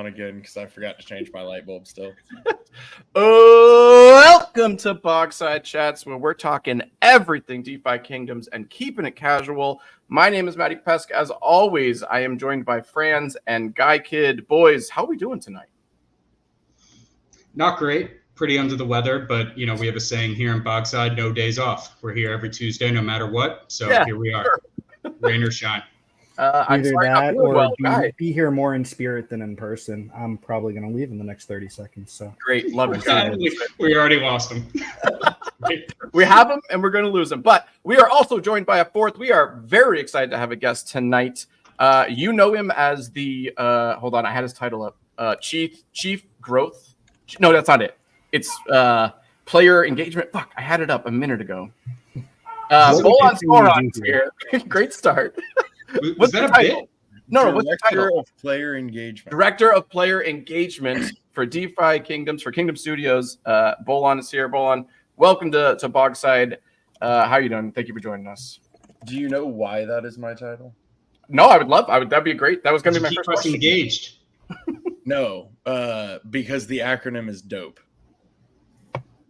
on again because I forgot to change my light bulb still. Welcome to Bogside Chats, where we're talking everything DeFi Kingdoms and keeping it casual. My name is Matty Pesk. As always, I am joined by Franz and Guy Kid. Boys, how are we doing tonight? Not great. Pretty under the weather, but you know, we have a saying here in Bogside, no days off. We're here every Tuesday, no matter what. So here we are, sure. Rain or shine. Either that or be here more in spirit than in person. I'm probably going to leave in the next 30 seconds. So great, love it. We already lost him. We have him, and we're going to lose him. But we are also joined by a fourth. We are very excited to have a guest tonight. You know him as the hold on, I had his title up. Chief Growth. No, that's not it. It's player engagement. Fuck, I had it up a minute ago. Bolon Sporon's here. Great start. Was that a bit? No, what's the title? Director of Player Engagement. Director of Player Engagement for DeFi Kingdoms, for Kingdom Studios. Bolon is here. Bolon, welcome to Bogside. How are you doing? Thank you for joining us. Do you know why that is my title? No, that'd be great. That was going to be my first question. Engaged. No, because the acronym is DOPE.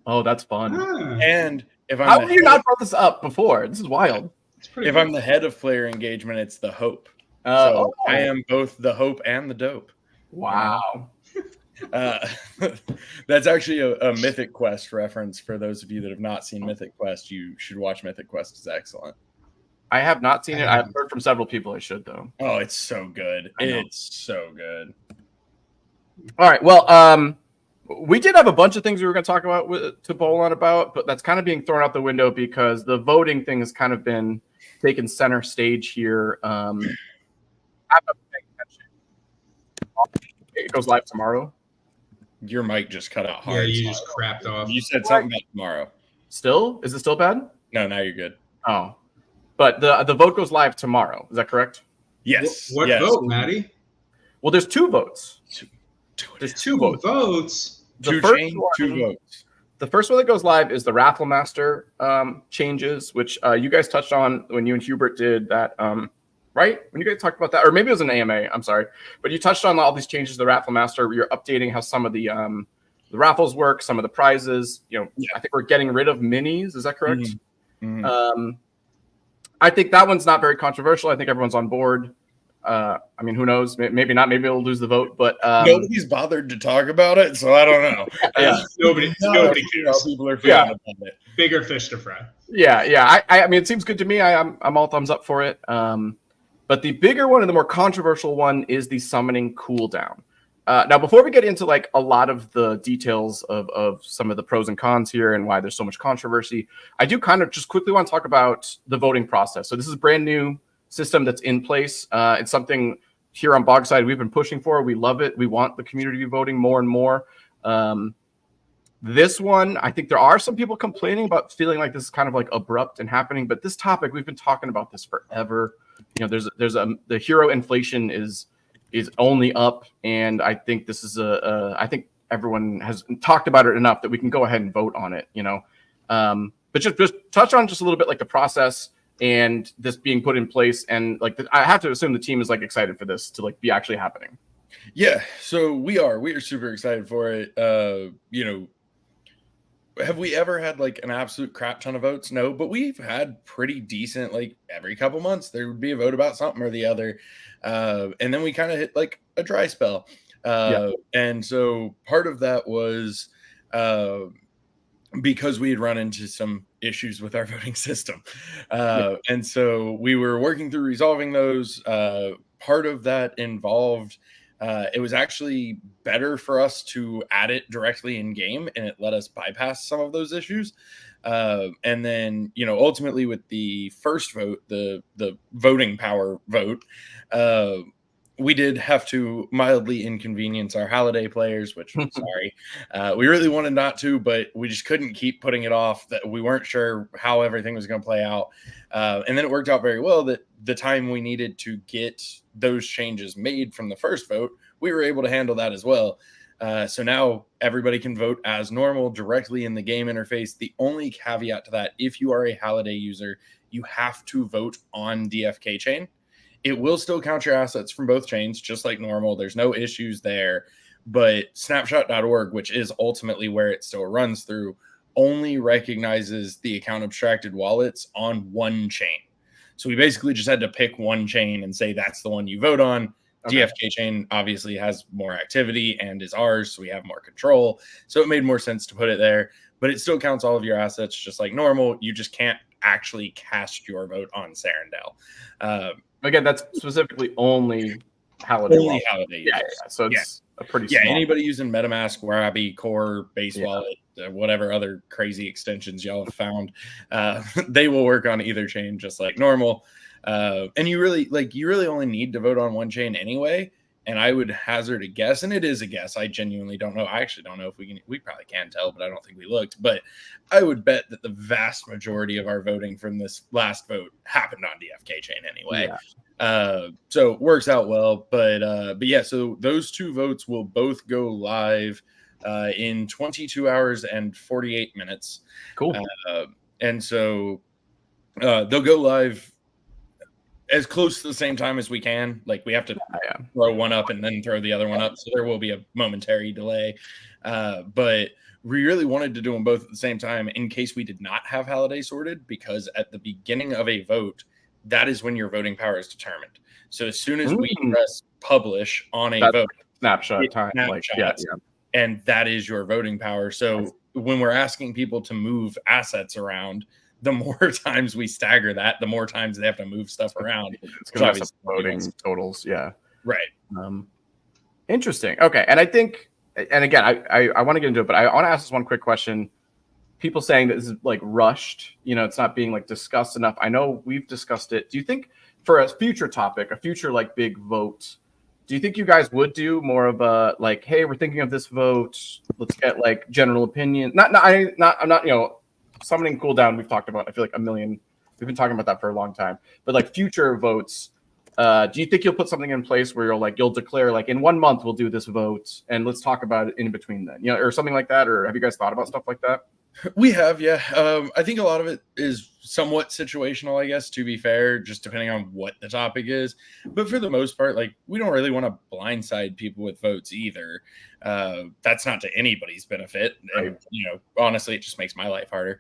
Oh, that's fun. And if I'm how have you not brought this up before? This is wild. If I'm the head of player engagement, it's the hope. So I am both the hope and the dope. Wow. That's actually a Mythic Quest reference. For those of you that have not seen Mythic Quest, you should watch Mythic Quest. It's excellent. I have not seen it. I've heard from several people I should, though. Oh, it's so good. It's so good. All right. Well, we did have a bunch of things we were going to talk about to Bolon about, but that's kind of being thrown out the window because the voting thing has kind of been taken center stage here. It goes live tomorrow. Your mic just cut out hard. Yeah, you just crapped off. You said something about tomorrow. Still? Is it still bad? No, now you're good. Oh. But the vote goes live tomorrow. Is that correct? Yes. What vote, Maddie? Well, there's two votes. There's two votes. Two votes. The first one that goes live is the Raffle Master changes, which you guys touched on when you and Hubert did that, right? When you guys talked about that, or maybe it was an AMA, I'm sorry. But you touched on all these changes to the Raffle Master. You're updating how some of the raffles work, some of the prizes. I think we're getting rid of minis. Is that correct? Mm-hmm. Mm-hmm. I think that one's not very controversial. I think everyone's on board. I mean, who knows? Maybe not. Maybe it'll lose the vote. But nobody's bothered to talk about it, so I don't know. Nobody cares. People are feeling about it. Bigger fish to fry. Yeah. I mean, it seems good to me. I'm all thumbs up for it. But the bigger one and the more controversial one is the summoning cooldown. Now, before we get into like a lot of the details of some of the pros and cons here and why there's so much controversy, I do kind of just quickly want to talk about the voting process. So this is a brand new system that's in place. It's something here on Bogside we've been pushing for. We love it. We want the community to be voting more and more. This one, I think there are some people complaining about feeling like this is kind of like abrupt and happening, but this topic, we've been talking about this forever. The hero inflation is only up, and I think this is I think everyone has talked about it enough that we can go ahead and vote on it, but just touch on just a little bit like the process and this being put in place, and like I have to assume the team is like excited for this to like be actually happening. Yeah, so we are super excited for it. Have we ever had like an absolute crap ton of votes? No, but we've had pretty decent, like every couple months there would be a vote about something or the other, and then we kind of hit like a dry spell. And so part of that was because we had run into some issues with our voting system. And so we were working through resolving those. Part of that involved, it was actually better for us to add it directly in game, and it let us bypass some of those issues. And then, ultimately with the first vote, the voting power vote, we did have to mildly inconvenience our holiday players, which I'm sorry. We really wanted not to, but we just couldn't keep putting it off. That we weren't sure how everything was going to play out. And then it worked out very well that the time we needed to get those changes made from the first vote, we were able to handle that as well. So now everybody can vote as normal directly in the game interface. The only caveat to that, if you are a holiday user, you have to vote on DFK chain. it will still count your assets from both chains, just like normal. There's no issues there. But snapshot.org, which is ultimately where it still runs through, only recognizes the account abstracted wallets on one chain. So we basically just had to pick one chain and say that's the one you vote on. Okay. DFK chain obviously has more activity and is ours, so we have more control. So it made more sense to put it there, but it still counts all of your assets just like normal. You just can't actually cast your vote on Sarandel. Again, that's specifically only Holiday. Only Holiday. Yeah. So it's a pretty small. Anybody using MetaMask, Warabi, Core, Base Wallet, whatever other crazy extensions y'all have found, they will work on either chain just like normal. And you really only need to vote on one chain anyway. And I would hazard a guess, and it is a guess. I genuinely don't know. I actually don't know if we probably can tell, but I don't think we looked. But I would bet that the vast majority of our voting from this last vote happened on DFK chain anyway. So it works out well. But yeah, so those two votes will both go live in 22 hours and 48 minutes. Cool. And so they'll go live as close to the same time as we can. Like we have to throw one up and then throw the other one up. So there will be a momentary delay. But we really wanted to do them both at the same time in case we did not have Holiday sorted, because at the beginning of a vote, that is when your voting power is determined. So as soon as we press publish on a vote, snapshot time, and that is your voting power. So when we're asking people to move assets around, the more times we stagger that, the more times they have to move stuff around. It's going to have voting totals. Yeah. Right. Interesting. Okay. And I think, and again, I want to get into it, but I want to ask this one quick question. People saying that this is like rushed, it's not being like discussed enough. I know we've discussed it. Do you think for a future topic, a future like big vote, do you think you guys would do more of a like, hey, we're thinking of this vote, let's get like general opinion? I'm not, summoning cooldown, we've talked about, I feel like we've been talking about that for a long time, but like future votes, do you think you'll put something in place where you'll declare like in 1 month we'll do this vote and let's talk about it in between then, or something like that? Or have you guys thought about stuff like that? We have, yeah. I think a lot of it is somewhat situational, I guess, to be fair, just depending on what the topic is. But for the most part, like, we don't really want to blindside people with votes either. That's not to anybody's benefit. And, honestly, it just makes my life harder.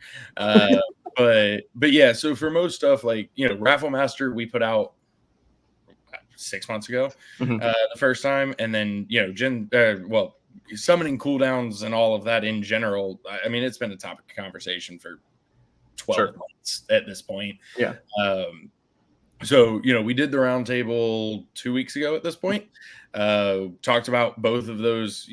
But yeah, so for most stuff, like, Raffle Master, we put out 6 months ago, the first time. And then, summoning cooldowns and all of that in general, I mean, it's been a topic of conversation for 12 months at this point. Yeah. So, we did the roundtable 2 weeks ago at this point. Talked about both of those,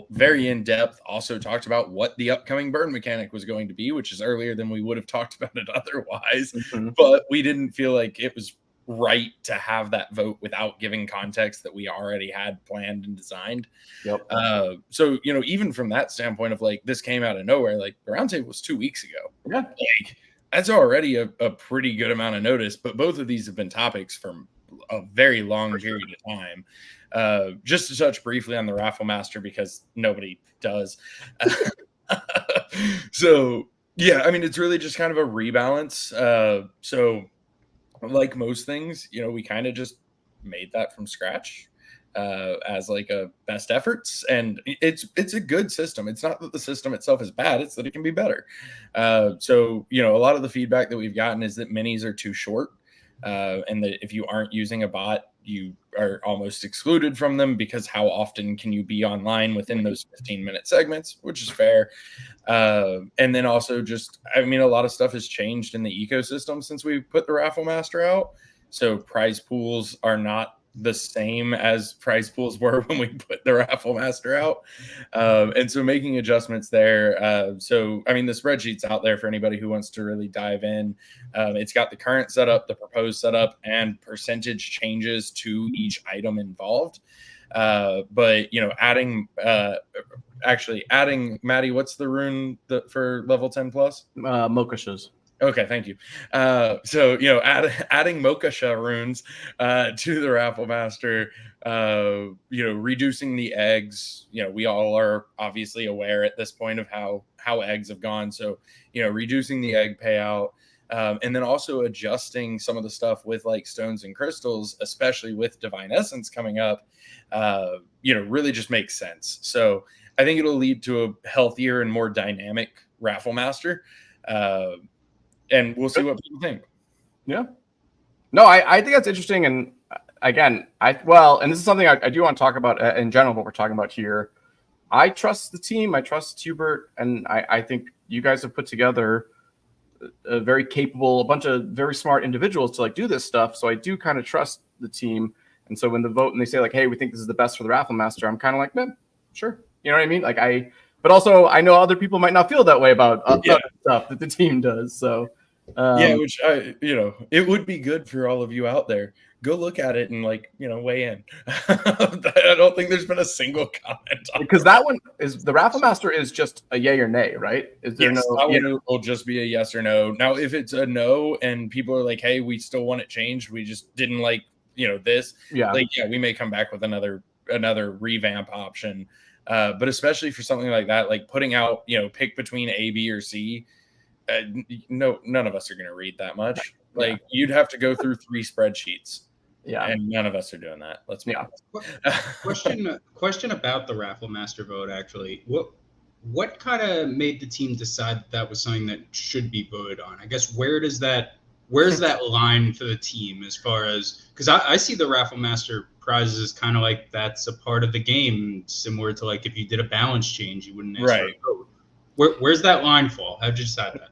very in depth. Also talked about what the upcoming burn mechanic was going to be, which is earlier than we would have talked about it otherwise. But we didn't feel like it was right to have that vote without giving context that we already had planned and designed. Yep. So, even from that standpoint of like, this came out of nowhere, like the roundtable was 2 weeks ago. Yeah. Like that's already a pretty good amount of notice, but both of these have been topics for a very long period of time. Just to touch briefly on the Raffle Master, because nobody does. So yeah, I mean, it's really just kind of a rebalance. So like most things, we kind of just made that from scratch as like a best efforts, and it's a good system. It's not that the system itself is bad, it's that it can be better. So a lot of the feedback that we've gotten is that minis are too short, and that if you aren't using a bot, you are almost excluded from them, because how often can you be online within those 15-minute segments, which is fair. And then also just, I mean, a lot of stuff has changed in the ecosystem since we put the Raffle Master out. So prize pools are not the same as prize pools were when we put the Raffle Master out. And so making adjustments there. So, I mean, the spreadsheet's out there for anybody who wants to really dive in. It's got the current setup, the proposed setup, and percentage changes to each item involved. But, adding, Maddie, what's the rune for level 10 plus? Mokashas. Okay, thank you. So, adding Mokasha runes to the Raffle Master, reducing the eggs. We all are obviously aware at this point of how eggs have gone. So, reducing the egg payout, And then also adjusting some of the stuff with like stones and crystals, especially with Divine Essence coming up, really just makes sense. So I think it'll lead to a healthier and more dynamic Raffle Master. And we'll see what people think. Yeah. No, I think that's interesting. And again, and this is something I do want to talk about in general, what we're talking about here. I trust the team. I trust Hubert. And I think you guys have put together a bunch of very smart individuals to like do this stuff. So I do kind of trust the team. And so when the vote and they say like, hey, we think this is the best for the Raffle Master, I'm kind of like, man, sure. You know what I mean? But also I know other people might not feel that way about other stuff that the team does. So which it would be good for all of you out there. Go look at it and weigh in. I don't think there's been a single comment on because that one is the Raffle Master is just a yay or nay, right? Is there It'll just be a yes or no. Now, if it's a no and people are like, hey, we still want it changed, we just didn't like this. We may come back with another revamp option. But especially for something like that, like putting out, pick between A, B, or C. No, none of us are going to read that much. You'd have to go through 3 spreadsheets. Yeah, and none of us are doing that. Let's be honest. Question about the Raffle Master vote. Actually, what kind of made the team decide that was something that should be voted on? I guess where's that line for the team as far as, because I see the Raffle Master prizes as kind of like that's a part of the game, similar to like if you did a balance change, you wouldn't ask for a vote. Where's that line fall? How'd you decide that?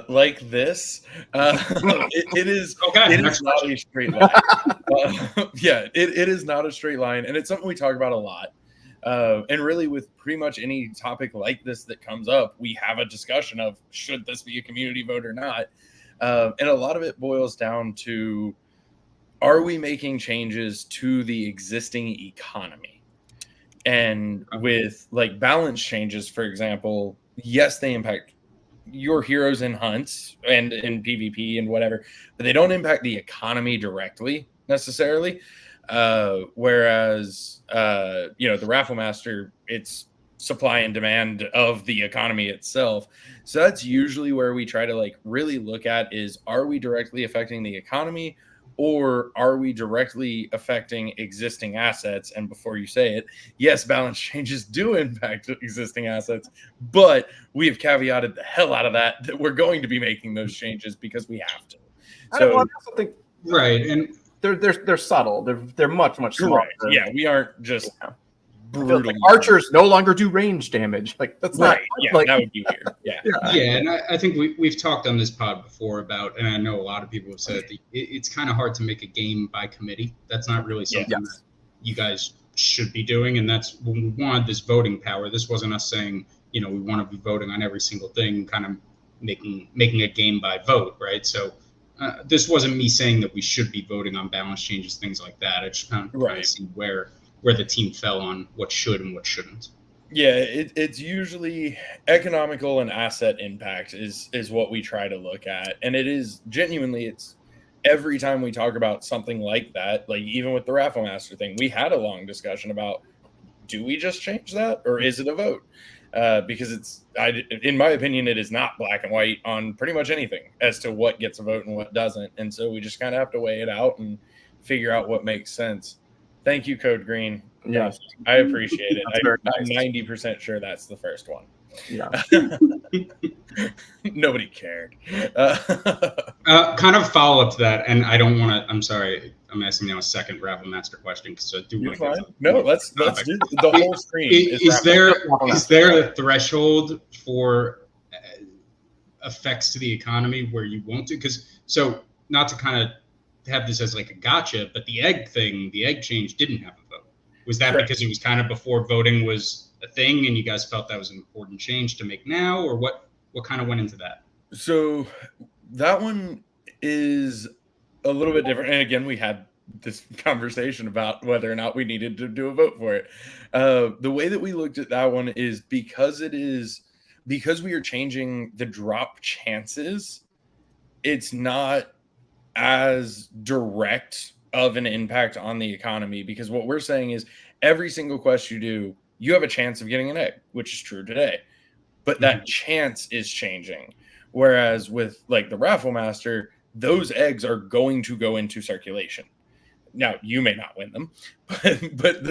Like this. It is. Okay, it is not a straight line. It is not a straight line, and it's something we talk about a lot. And really, with pretty much any topic like this that comes up, we have a discussion of should this be a community vote or not. And a lot of it boils down to: are we making changes to the existing economy? And with like balance changes, for example, yes, they impact your heroes in hunts and in PvP and whatever, but they don't impact the economy directly necessarily. Whereas, the Raffle Master, it's supply and demand of the economy itself. So that's usually where we try to like really look at is, are we directly affecting the economy, or are we directly affecting existing assets? And before you say it, yes, balance changes do impact existing assets, but we have caveated the hell out of that we're going to be making those changes because we have to. I also think and they're subtle. They're much smaller. Right. Yeah, we aren't just brutal. Like archers no longer do range damage. Like that's right. Not that would be weird. Yeah, and I think we've talked on this pod before about, and I know a lot of people have said that it's kind of hard to make a game by committee. That's not really something that you guys should be doing, and that's when we wanted this voting power. This wasn't us saying, we want to be voting on every single thing, kind of making a game by vote, right? So this wasn't me saying that we should be voting on balance changes, things like that. I just kind of see where the team fell on what should and what shouldn't. Yeah, it's usually economical and asset impact is what we try to look at. And it is genuinely, it's every time we talk about something like that, like even with the Raffle Master thing, we had a long discussion about, do we just change that or is it a vote? Because in my opinion, it is not black and white on pretty much anything as to what gets a vote and what doesn't. And so we just kind of have to weigh it out and figure out what makes sense. Thank you, Code Green. Yes, I appreciate it. I'm nice. 90% sure that's the first one. Yeah. Nobody cared. Kind of follow up to that, and I don't want to. I'm sorry, I'm asking now a second Raffle Master question because I do want to get to no. Let's do the whole stream. Is there a threshold for effects to the economy where you won't do? Because not to kind of have this as like a gotcha, but the egg change didn't have a vote. Was that because it was kind of before voting was a thing and you guys felt that was an important change to make now, or what kind of went into that? So that one is a little bit different. And again, we had this conversation about whether or not we needed to do a vote for it. The way that we looked at that one is because we are changing the drop chances, it's not as direct of an impact on the economy, because what we're saying is every single quest you do, you have a chance of getting an egg, which is true today, but that chance is changing. Whereas with like the Raffle Master, those eggs are going to go into circulation. Now you may not win them, but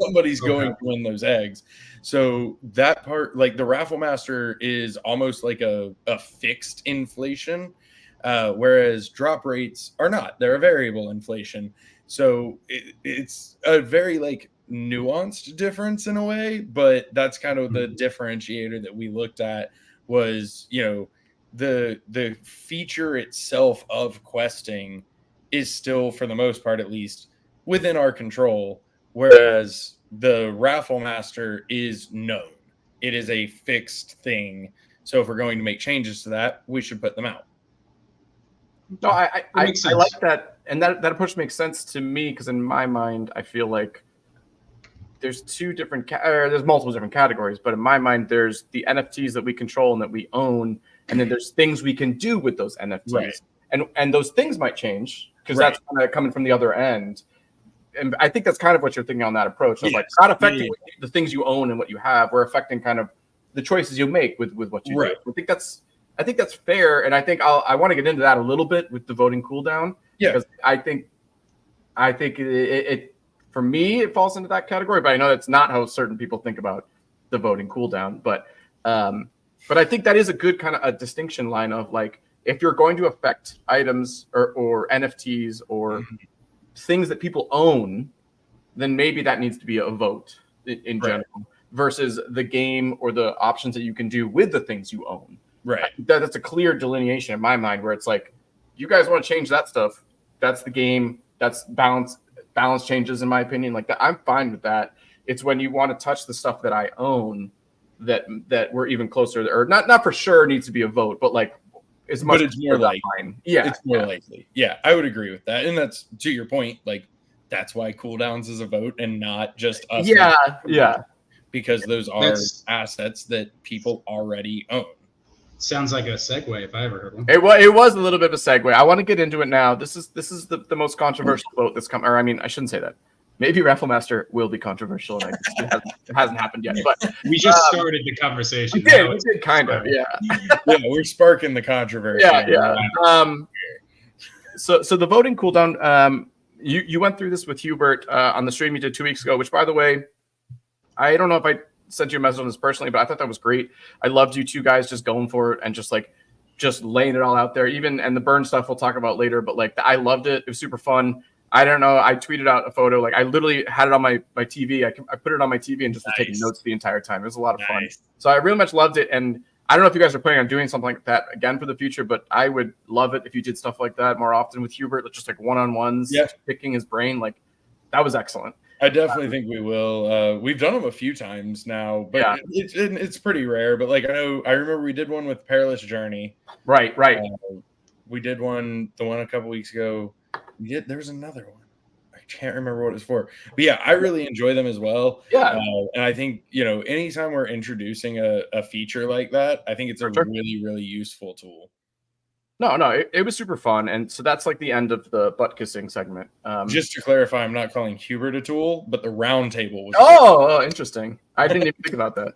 somebody's going to win those eggs. So that part, like the Raffle Master, is almost like a fixed inflation, whereas drop rates are not. They're a variable inflation. So it's a very like nuanced difference in a way, but that's kind of the differentiator that we looked at was, you know, the feature itself of questing is still, for the most part at least, within our control, whereas the Raffle Master is known. It is a fixed thing. So if we're going to make changes to that, we should put them out. No, I like that, and that approach makes sense to me, because in my mind, I feel like there's there's multiple different categories, but in my mind, there's the NFTs that we control and that we own, and then there's things we can do with those NFTs, right. and those things might change because that's kind of coming from the other end. And I think that's kind of what you're thinking on that approach. Of like not affecting the things you own and what you have, we're affecting kind of the choices you make with what you do. I think that's fair, and I think I want to get into that a little bit with the voting cooldown. Yeah, because I think it for me it falls into that category, but I know that's not how certain people think about the voting cooldown. But I think that is a good kind of a distinction line of like, if you're going to affect items or NFTs or things that people own, then maybe that needs to be a vote in general versus the game or the options that you can do with the things you own. Right. That's a clear delineation in my mind where it's like, you guys want to change that stuff. That's the game. That's balance changes, in my opinion. Like that, I'm fine with that. It's when you want to touch the stuff that I own that we're even closer, or not for sure needs to be a vote, but like as much. But it's more likely. Yeah, it's more likely. Yeah, I would agree with that, and that's to your point. Like that's why cooldowns is a vote and not just us. Yeah. Because those are assets that people already own. Sounds like a segue if I ever heard one. It was a little bit of a segue. I want to get into it now. This is the most controversial vote that's come. Or I mean, I shouldn't say that. Maybe Raffle Master will be controversial, and it hasn't happened yet. But we just started the conversation. We did kind of, yeah. Yeah, we're sparking the controversy. Yeah. So the voting cooldown. You went through this with Hubert on the stream you did 2 weeks ago. Which, by the way, I don't know if I sent you a message on this personally, but I thought that was great. I loved you two guys just going for it and just laying it all out there. And the burn stuff we'll talk about later, but like I loved it. It was super fun. I don't know. I tweeted out a photo. Like I literally had it on my TV. I put it on my TV and just was taking notes the entire time. It was a lot of fun. So I really much loved it. And I don't know if you guys are planning on doing something like that again for the future, but I would love it if you did stuff like that more often with Hubert, just like one-on-ones, picking his brain. Like that was excellent. I definitely think we will. We've done them a few times now, but it's pretty rare. But like I remember we did one with Perilous Journey. Right. We did the one a couple weeks ago. There was another one. I can't remember what it was for. But yeah, I really enjoy them as well. Yeah. And I think, anytime we're introducing a feature like that, I think it's a really, really useful tool. No, it was super fun. And so that's like the end of the butt kissing segment. Just to clarify, I'm not calling Hubert a tool, but the round table was. Oh, interesting. I didn't even think about that.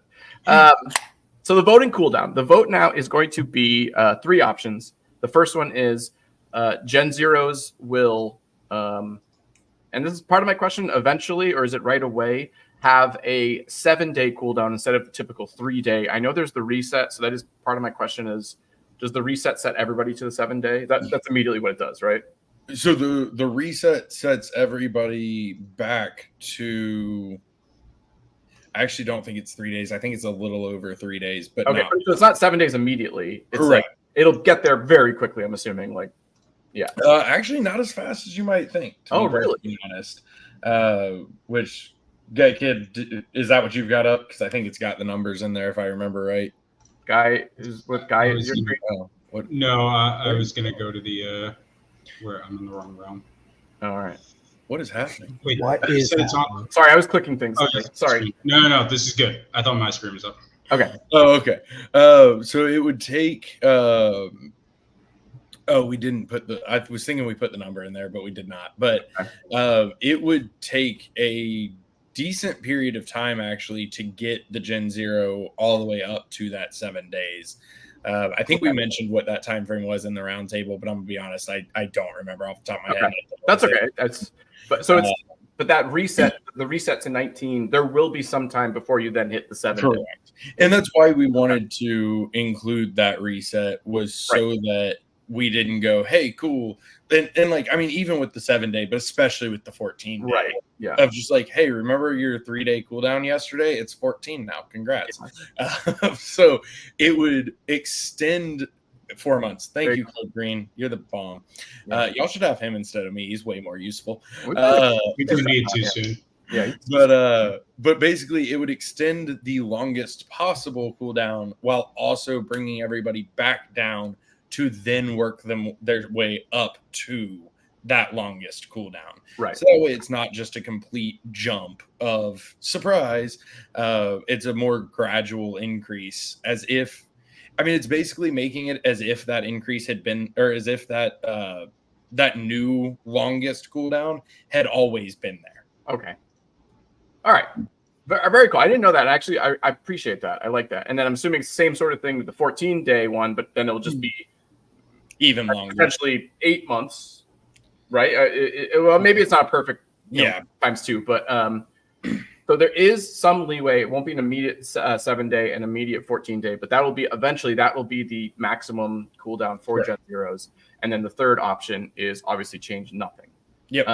So the voting cooldown. The vote now is going to be 3 options. The first one is Gen Zeros will, and this is part of my question, eventually, or is it right away, have a 7-day cooldown instead of the typical 3-day. I know there's the reset, so that is part of my question is, does the reset set everybody to the 7-day? That's immediately what it does, right? So the reset sets everybody back to. I actually don't think it's 3 days. I think it's a little over 3 days. But okay, so it's not 7 days immediately. It's like it'll get there very quickly. I'm assuming. Like, yeah. Actually, not as fast as you might think. Really? To be honest. Which kid is that what you've got up? Because I think it's got the numbers in there if I remember right. Guy is your what? No, I was gonna go to the where I'm in the wrong realm. All right. What is happening? Wait, what is that? Sorry, I was clicking things. Oh, sorry. No, this is good. I thought my screen was up. Okay. Oh, okay. So it would take. We didn't put I was thinking we put the number in there, but we did not. But it would take a decent period of time actually to get the Gen Zero all the way up to that 7 days. I think we mentioned what that time frame was in the roundtable, but I'm gonna be honest, I don't remember off the top of my head. That's okay. But that reset, the reset to 19, there will be some time before you then hit the 7 day. Correct. And that's why we wanted to include that reset, was so that we didn't go, hey, cool. And like, I mean, even with the 7 day, but especially with the 14 day, right? Yeah. Of just like, hey, remember your 3 day cooldown yesterday? It's 14 now. Congrats. So it would extend 4 months. Thank you, Code Green. You're the bomb. Y'all should have him instead of me. He's way more useful. We do need to soon. Yeah. But basically it would extend the longest possible cooldown while also bringing everybody back down to then work their way up to that longest cooldown. Right. So that way it's not just a complete jump of surprise. It's a more gradual increase, as if, I mean, it's basically making it as if that increase had been, or as if that that new longest cooldown had always been there. Okay. All right. Very cool. I didn't know that. Actually, I appreciate that. I like that. And then I'm assuming same sort of thing with the 14 day one, but then it'll just be even longer, potentially 8 months, right? Well, maybe it's not perfect, times 2, but so there is some leeway. It won't be an immediate 7 day and immediate 14 day, but that will be the maximum cooldown for Gen Zeros. And then the third option is obviously change nothing. Yep.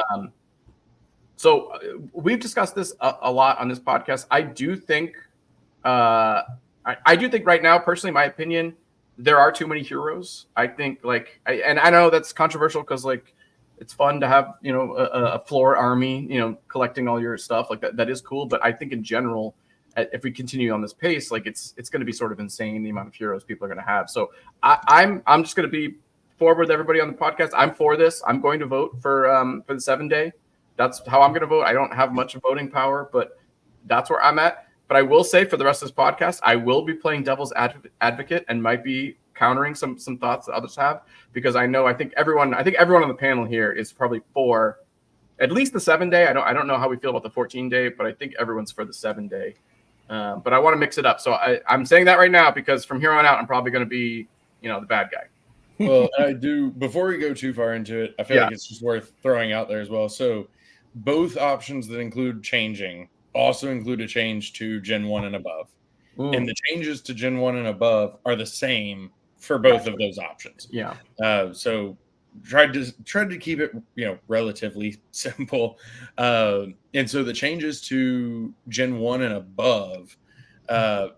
So we've discussed this a lot on this podcast. I do think right now, personally, my opinion, there are too many heroes. I think and I know that's controversial because it's fun to have, a floor army, collecting all your stuff like that. That is cool. But I think in general, if we continue on this pace, it's going to be sort of insane the amount of heroes people are going to have. So I'm just going to be forward with everybody on the podcast. I'm for this. I'm going to vote for the 7 day. That's how I'm going to vote. I don't have much voting power, but that's where I'm at. But I will say for the rest of this podcast, I will be playing devil's advocate and might be countering some thoughts that others have, because I think everyone on the panel here is probably for at least the 7 day. I don't know how we feel about the 14 day, but I think everyone's for the 7 day. But I want to mix it up. So I'm saying that right now because from here on out, I'm probably going to be, the bad guy. Well, I do, before we go too far into it, I feel like it's just worth throwing out there as well. So both options that include changing also include a change to Gen 1 and above. And the changes to Gen 1 and above are the same for both of those options. Yeah. So tried to keep it, relatively simple. And so the changes to Gen 1 and above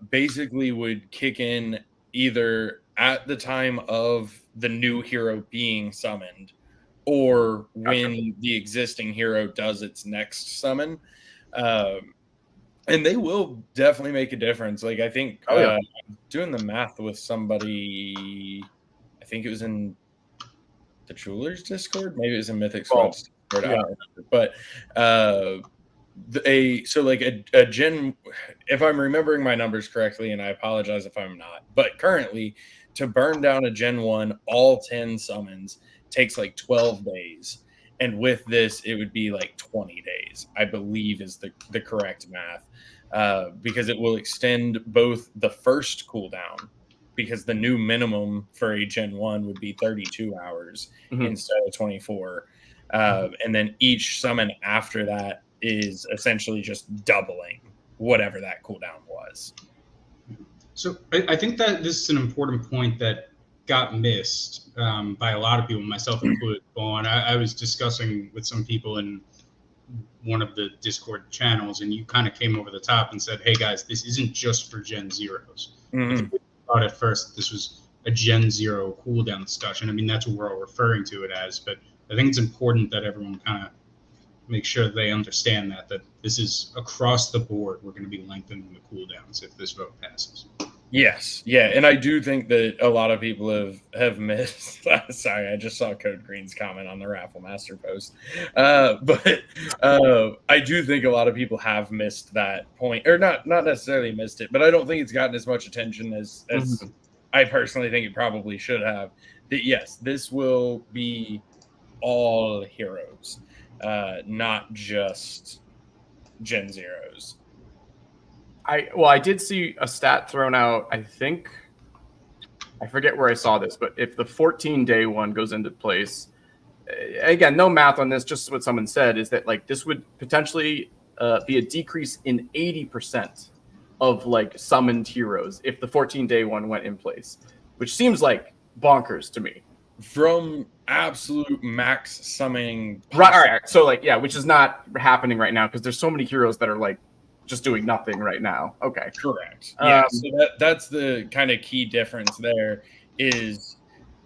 basically would kick in either at the time of the new hero being summoned or when the existing hero does its next summon. And they will definitely make a difference. I think doing the math with somebody, I think it was in the Jewelers Discord, maybe it was in Mythic Squad's Discord, I don't remember. But a Gen, if I'm remembering my numbers correctly, and I apologize if I'm not, but currently to burn down a Gen 1 all 10 summons takes 12 days. And with this, it would be 20 days, I believe is the correct math, because it will extend both the first cooldown, because the new minimum for a Gen 1 would be 32 hours instead of 24. And then each summon after that is essentially just doubling whatever that cooldown was. So I think that this is an important point that got missed by a lot of people, myself included. Bolon, I was discussing with some people in one of the Discord channels, and you kind of came over the top and said, "Hey guys, this isn't just for Gen Zeros." I think we thought at first this was a Gen Zero cooldown discussion. I mean, that's what we're all referring to it as, but I think it's important that everyone kind of make sure they understand that this is across the board. We're going to be lengthening the cooldowns if this vote passes. Yes. Yeah. And I do think that a lot of people have missed. Sorry, I just saw Code Green's comment on the Raffle Master post. But I do think a lot of people have missed that point, or not necessarily missed it, but I don't think it's gotten as much attention as I personally think it probably should have. That yes, this will be all heroes, not just Gen Zeros. I did see a stat thrown out. I think I forget where I saw this, but if the 14-day one goes into place, again, no math on this, just what someone said is that like this would potentially be a decrease in 80% of like summoned heroes if the 14-day one went in place, which seems like bonkers to me. From absolute max summoning. Right. All right. So like, yeah, which is not happening right now because there's so many heroes that are like just doing nothing right now. Okay. Correct. Yeah. So that's the kind of key difference there is,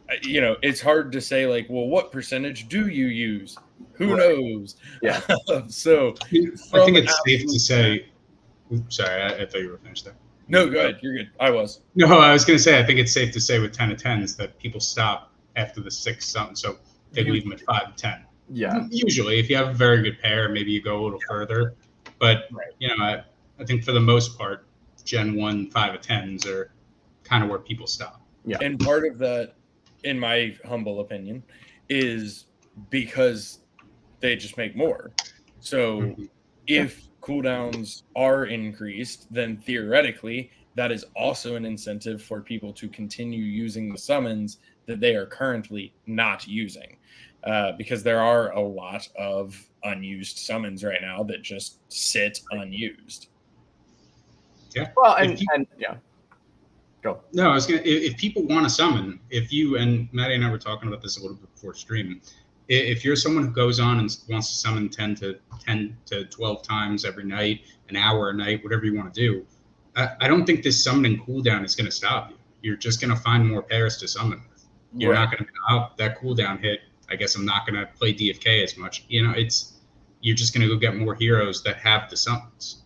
it's hard to say like, well, what percentage do you use? Who knows? Yeah. So I think it's safe to say, oops, sorry, I thought you were finished there. No, go ahead. You're good. I was. No, I was going to say, I think it's safe to say with 10 of 10s that people stop after the 6 something. So they leave them at 5 of 10. Yeah. Usually, if you have a very good pair, maybe you go a little further. But, I think for the most part, Gen 1 5 of 10s are kind of where people stop. Yeah. And part of that, in my humble opinion, is because they just make more. So if cooldowns are increased, then theoretically, that is also an incentive for people to continue using the summons that they are currently not using. Because there are a lot of unused summons right now that just sit unused. Yeah. Well, and yeah. Go. No, I was gonna. If people want to summon, if you and Maddie and I were talking about this a little bit before stream, if you're someone who goes on and wants to summon 10 to 12 times every night, an hour a night, whatever you want to do, I don't think this summoning cooldown is going to stop you. You're just going to find more pairs to summon with. You're not going to be that cooldown hit. I guess I'm not going to play DFK as much. You're just going to go get more heroes that have the summons.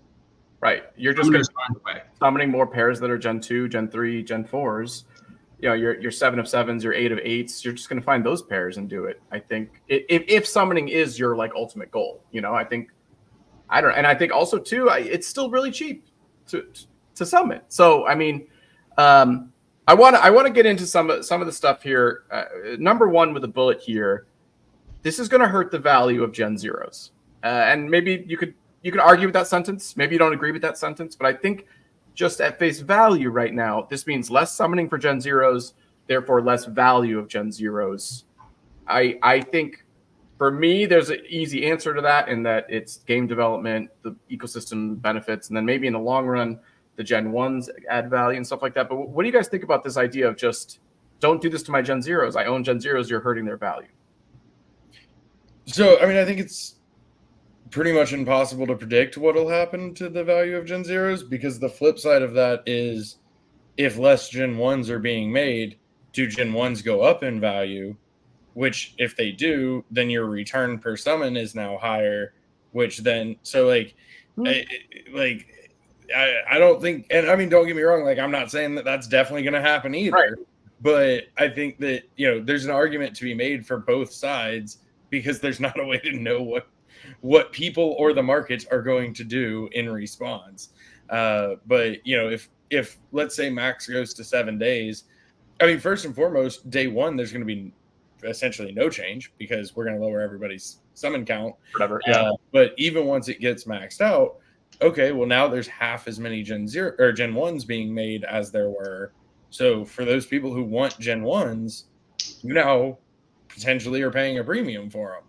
Right. You're just going to find a way. Summoning more pairs that are Gen 2, Gen 3, Gen 4s. Your 7 of 7s, your 8 of 8s. You're just going to find those pairs and do it. I think if summoning is your like ultimate goal, I think I think also too, it's still really cheap to summon. So I mean, I want to get into some of the stuff here. Number one with a bullet here, this is going to hurt the value of Gen Zeros, and maybe you could argue with that sentence. Maybe you don't agree with that sentence, but I think just at face value right now, this means less summoning for Gen Zeros, therefore less value of Gen Zeros. I think for me, there's an easy answer to that in that it's game development, the ecosystem benefits, and then maybe in the long run, the Gen 1s add value and stuff like that. But what do you guys think about this idea of just don't do this to my Gen Zeros? I own Gen Zeros, you're hurting their value. So, I mean, I think it's pretty much impossible to predict what will happen to the value of Gen Zeros because the flip side of that is if less Gen 1s are being made, do Gen 1s go up in value? Which if they do, then your return per summon is now higher, which then, so like, I don't think, and I mean, don't get me wrong, like I'm not saying that that's definitely going to happen either, right. But I think that, there's an argument to be made for both sides because there's not a way to know what people or the markets are going to do in response. But if let's say max goes to 7 days, I mean, first and foremost, day one, there's going to be essentially no change because we're going to lower everybody's summon count. Whatever. Yeah. But even once it gets maxed out, okay, well now there's half as many Gen 0 or Gen 1s being made as there were. So for those people who want Gen 1s, you now potentially are paying a premium for them.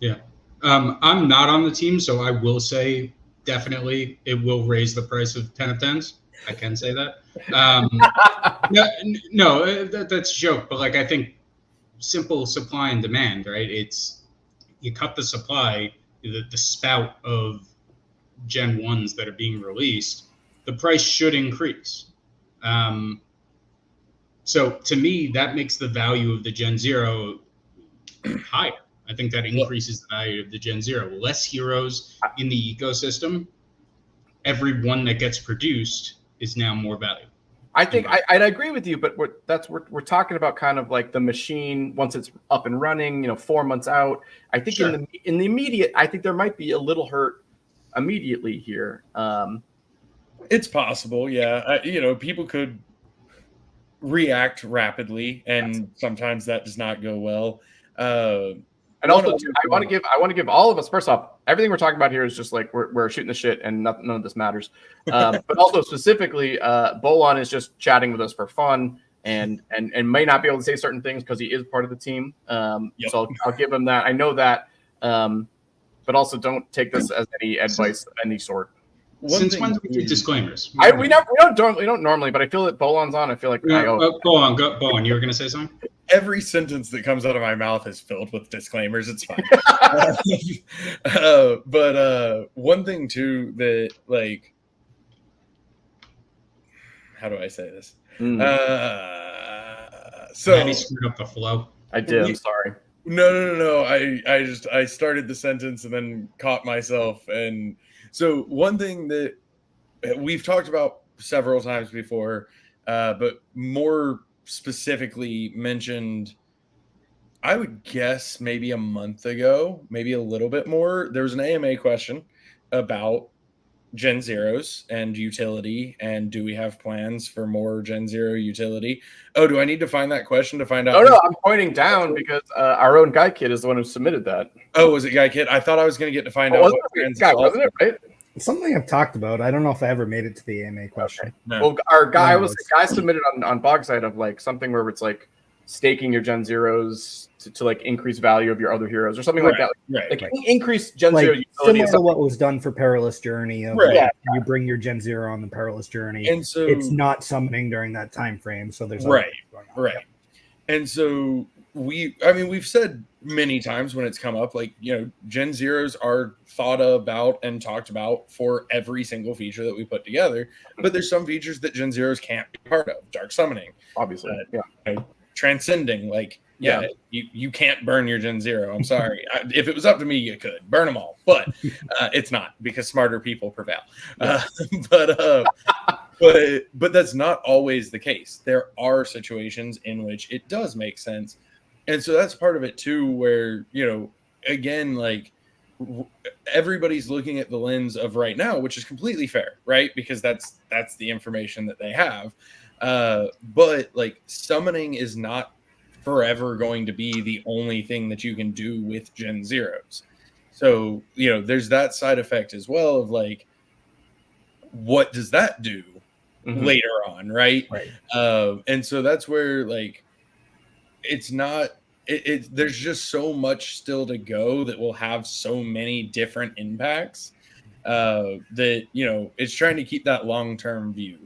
Yeah. I'm not on the team, so I will say definitely it will raise the price of 10 of 10s. I can say that. No, that's a joke. But like, I think simple supply and demand, right? It's you cut the supply, the spout of Gen 1s that are being released, the price should increase. So to me, that makes the value of the Gen 0 higher. I think that increases the value of the Gen 0. Less heroes in the ecosystem, every one that gets produced is now more valuable. I think I'd agree with you, but we're talking about kind of like the machine once it's up and running, 4 months out. I think in the immediate, I think there might be a little hurt immediately here. It's possible, yeah. People could react rapidly, and sometimes that does not go well. And also, I want to give all of us, first off, everything we're talking about here is just like we're shooting the shit, and none of this matters. But also specifically, Bolon is just chatting with us for fun, and may not be able to say certain things because he is part of the team. So I'll give him that. I know that, but also don't take this as any advice of any sort. Since when do we do disclaimers? We don't normally, but I feel that Bolon's on. I feel like Bolon, you were going to say something? Every sentence that comes out of my mouth is filled with disclaimers. It's fine. But one thing too that, like, how do I say this? So Maddie screwed up the flow. I did. I'm sorry. No. I started the sentence and then caught myself. And so one thing that we've talked about several times before, but more specifically mentioned, I would guess maybe a month ago, maybe a little bit more, there was an AMA question about Gen Zeros and utility, and do we have plans for more Gen Zero utility? Oh, do I need to find that question to find out? No, I'm pointing down because our own Guy Kid is the one who submitted that. Oh, was it Guy Kid? I thought I was going to get to find out. Wasn't it, right? It's something I've talked about. I don't know if I ever made it to the AMA question. Okay. No. Well, our guy submitted on Bogside of like something where it's like staking your Gen Zeros to like increase value of your other heroes or something like that. Like increase Gen Zero utility. Similar to what was done for Perilous Journey. You bring your Gen Zero on the Perilous Journey, and so it's not summoning during that time frame. So there's right. And so we've said many times when it's come up, like, Gen Zeros are thought about and talked about for every single feature that we put together, but there's some features that Gen Zeros can't be part of. Dark summoning, obviously, transcending, like, you can't burn your Gen Zero. I'm sorry. If it was up to me, you could burn them all, but it's not, because smarter people prevail. But that's not always the case. There are situations in which it does make sense. And so that's part of it too, where, again, like, everybody's looking at the lens of right now, which is completely fair, right? Because that's the information that they have. But like, summoning is not forever going to be the only thing that you can do with Gen Zeros. So, there's that side effect as well of like, what does that do later on, right? And so that's where, like, it's not, there's just so much still to go that will have so many different impacts that, it's trying to keep that long-term view.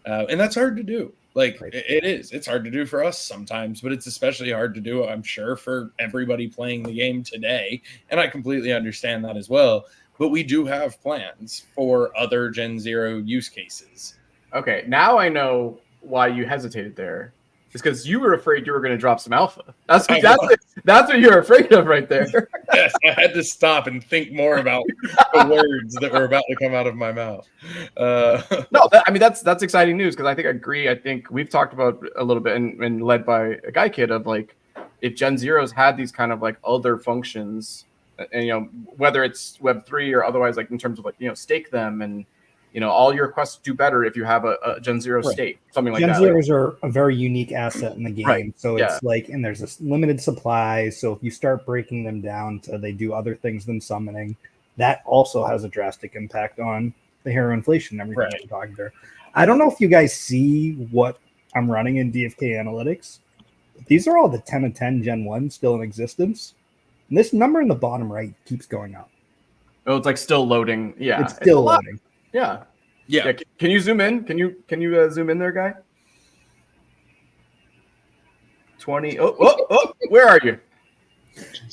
And that's hard to do. Like, it's hard to do for us sometimes, but it's especially hard to do, I'm sure, for everybody playing the game today. And I completely understand that as well. But we do have plans for other Gen Zero use cases. Okay, now I know why you hesitated there. It's because you were afraid you were going to drop some alpha. That's what you're afraid of right there. Yes, I had to stop and think more about the words that were about to come out of my mouth. No, that's exciting news, because I agree. I think we've talked about a little bit and led by a Guy Kid of like, if Gen Zeros had these kind of like other functions, and whether it's Web3 or otherwise, like in terms of like stake them and all your quests do better if you have a Gen Zero state, something like that. Gen Zeros are a very unique asset in the game. So it's like, and there's a limited supply. So if you start breaking them down to they do other things than summoning, that also has a drastic impact on the hero inflation and everything we're talking there. I don't know if you guys see what I'm running in DFK analytics. These are all the 10 of 10 Gen 1 still in existence. And this number in the bottom right keeps going up. Oh, it's like still loading. Yeah. It's still loading. Yeah. Yeah. Can you zoom in? Can you zoom in there, Guy? 20. Oh, where are you?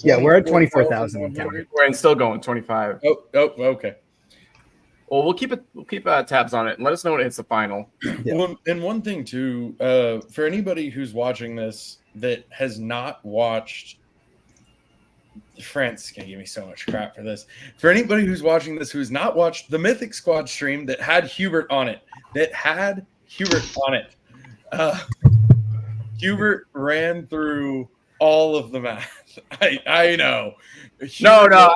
Yeah, we're at 24,000. We're still going 25. Oh, okay. Well, we'll keep tabs on it and let us know when it hits the final. Yeah. Well, and one thing too, for anybody who's watching this that has not watched, France can give me so much crap for this. For anybody who's watching this who's not watched the Mythic Squad stream that had Hubert on it, Hubert ran through all of the math. I know. We don't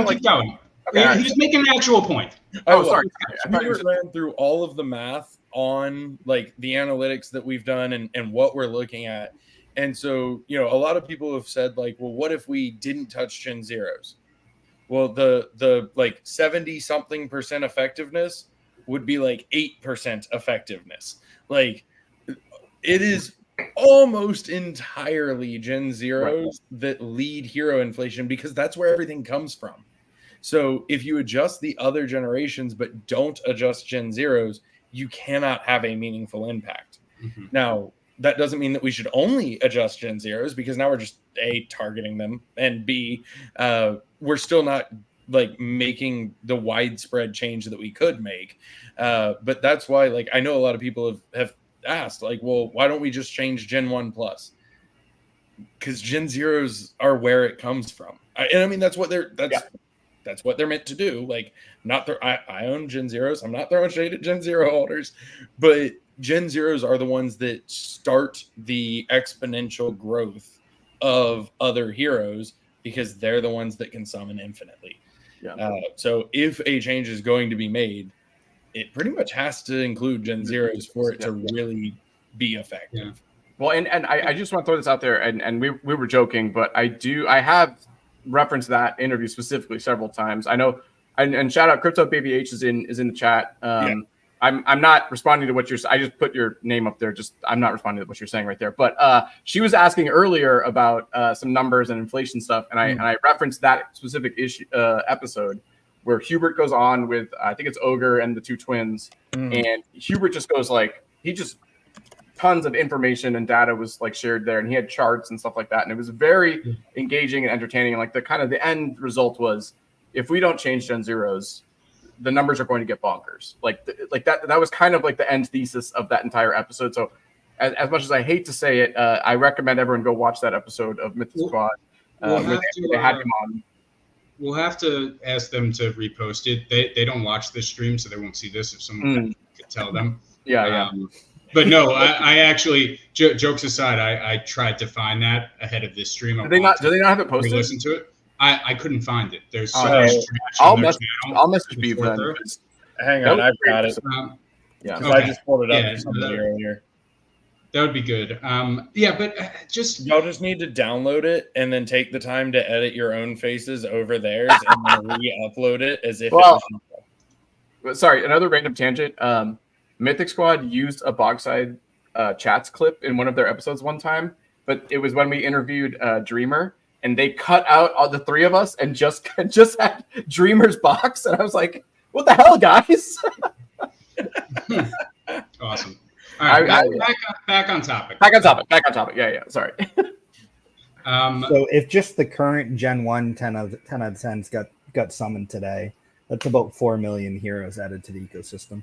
keep going. Okay. He was making an actual point. Oh, sorry. Hubert ran through all of the math on like the analytics that we've done and what we're looking at. And so, you know, a lot of people have said like, well, what if we didn't touch Gen Zeros? Well, the like 70-something% effectiveness would be like 8% effectiveness. Like, it is almost entirely Gen Zeros that lead hero inflation, because that's where everything comes from. So if you adjust the other generations but don't adjust Gen Zeros, you cannot have a meaningful impact. Mm-hmm. Now, that doesn't mean that we should only adjust Gen Zeros, because now we're just A, targeting them, and B, we're still not like making the widespread change that we could make. But that's why, like, I know a lot of people have asked, like, well, why don't we just change Gen 1 Plus? Because Gen Zeros are where it comes from. And I mean, that's what that's what they're meant to do. Like, I own Gen Zeros. I'm not throwing shade at Gen Zero holders, but Gen Zeros are the ones that start the exponential growth of other heroes, because they're the ones that can summon infinitely. Yeah. So if a change is going to be made, it pretty much has to include Gen Zeros for it to really be effective. Yeah. Well, and I just want to throw this out there, and we were joking, but I have referenced that interview specifically several times. I know, and shout out Crypto Baby H is in the chat. I'm not responding to what you're. I just put your name up there. Just I'm not responding to what you're saying right there. But she was asking earlier about some numbers and inflation stuff, and I referenced that specific episode where Hubert goes on with, I think it's Ogre and the two twins, and Hubert just goes like, tons of information and data was like shared there, and he had charts and stuff like that, and it was very engaging and entertaining. And like the end result was, if we don't change Gen Zeros, the numbers are going to get bonkers. Like that was kind of like the end thesis of that entire episode. So as much as I hate to say it, I recommend everyone go watch that episode of Mythic Squad. Where they had him on. We'll have to ask them to repost it. They don't watch this stream, so they won't see this. If someone could tell them. Yeah. But no, I actually, jokes aside, I tried to find that ahead of this stream. Do they not have it posted? Listen to it. I couldn't find it. There's so much trash. I'll message Beef then. Hang on, I've got it. Yeah, I just pulled it up for somebody earlier. That would be good. But y'all just need to download it and then take the time to edit your own faces over theirs and then re-upload it as if. Sorry, another random tangent. Mythic Squad used a Bogside chats clip in one of their episodes one time, but it was when we interviewed Dreamer, and they cut out all the three of us and just had Dreamer's box, and I was like, "What the hell, guys?" Awesome. All right, back on topic. Back on topic. Yeah. Sorry. So if just the current Gen 1 10 out of 10s got summoned today, that's about 4 million heroes added to the ecosystem.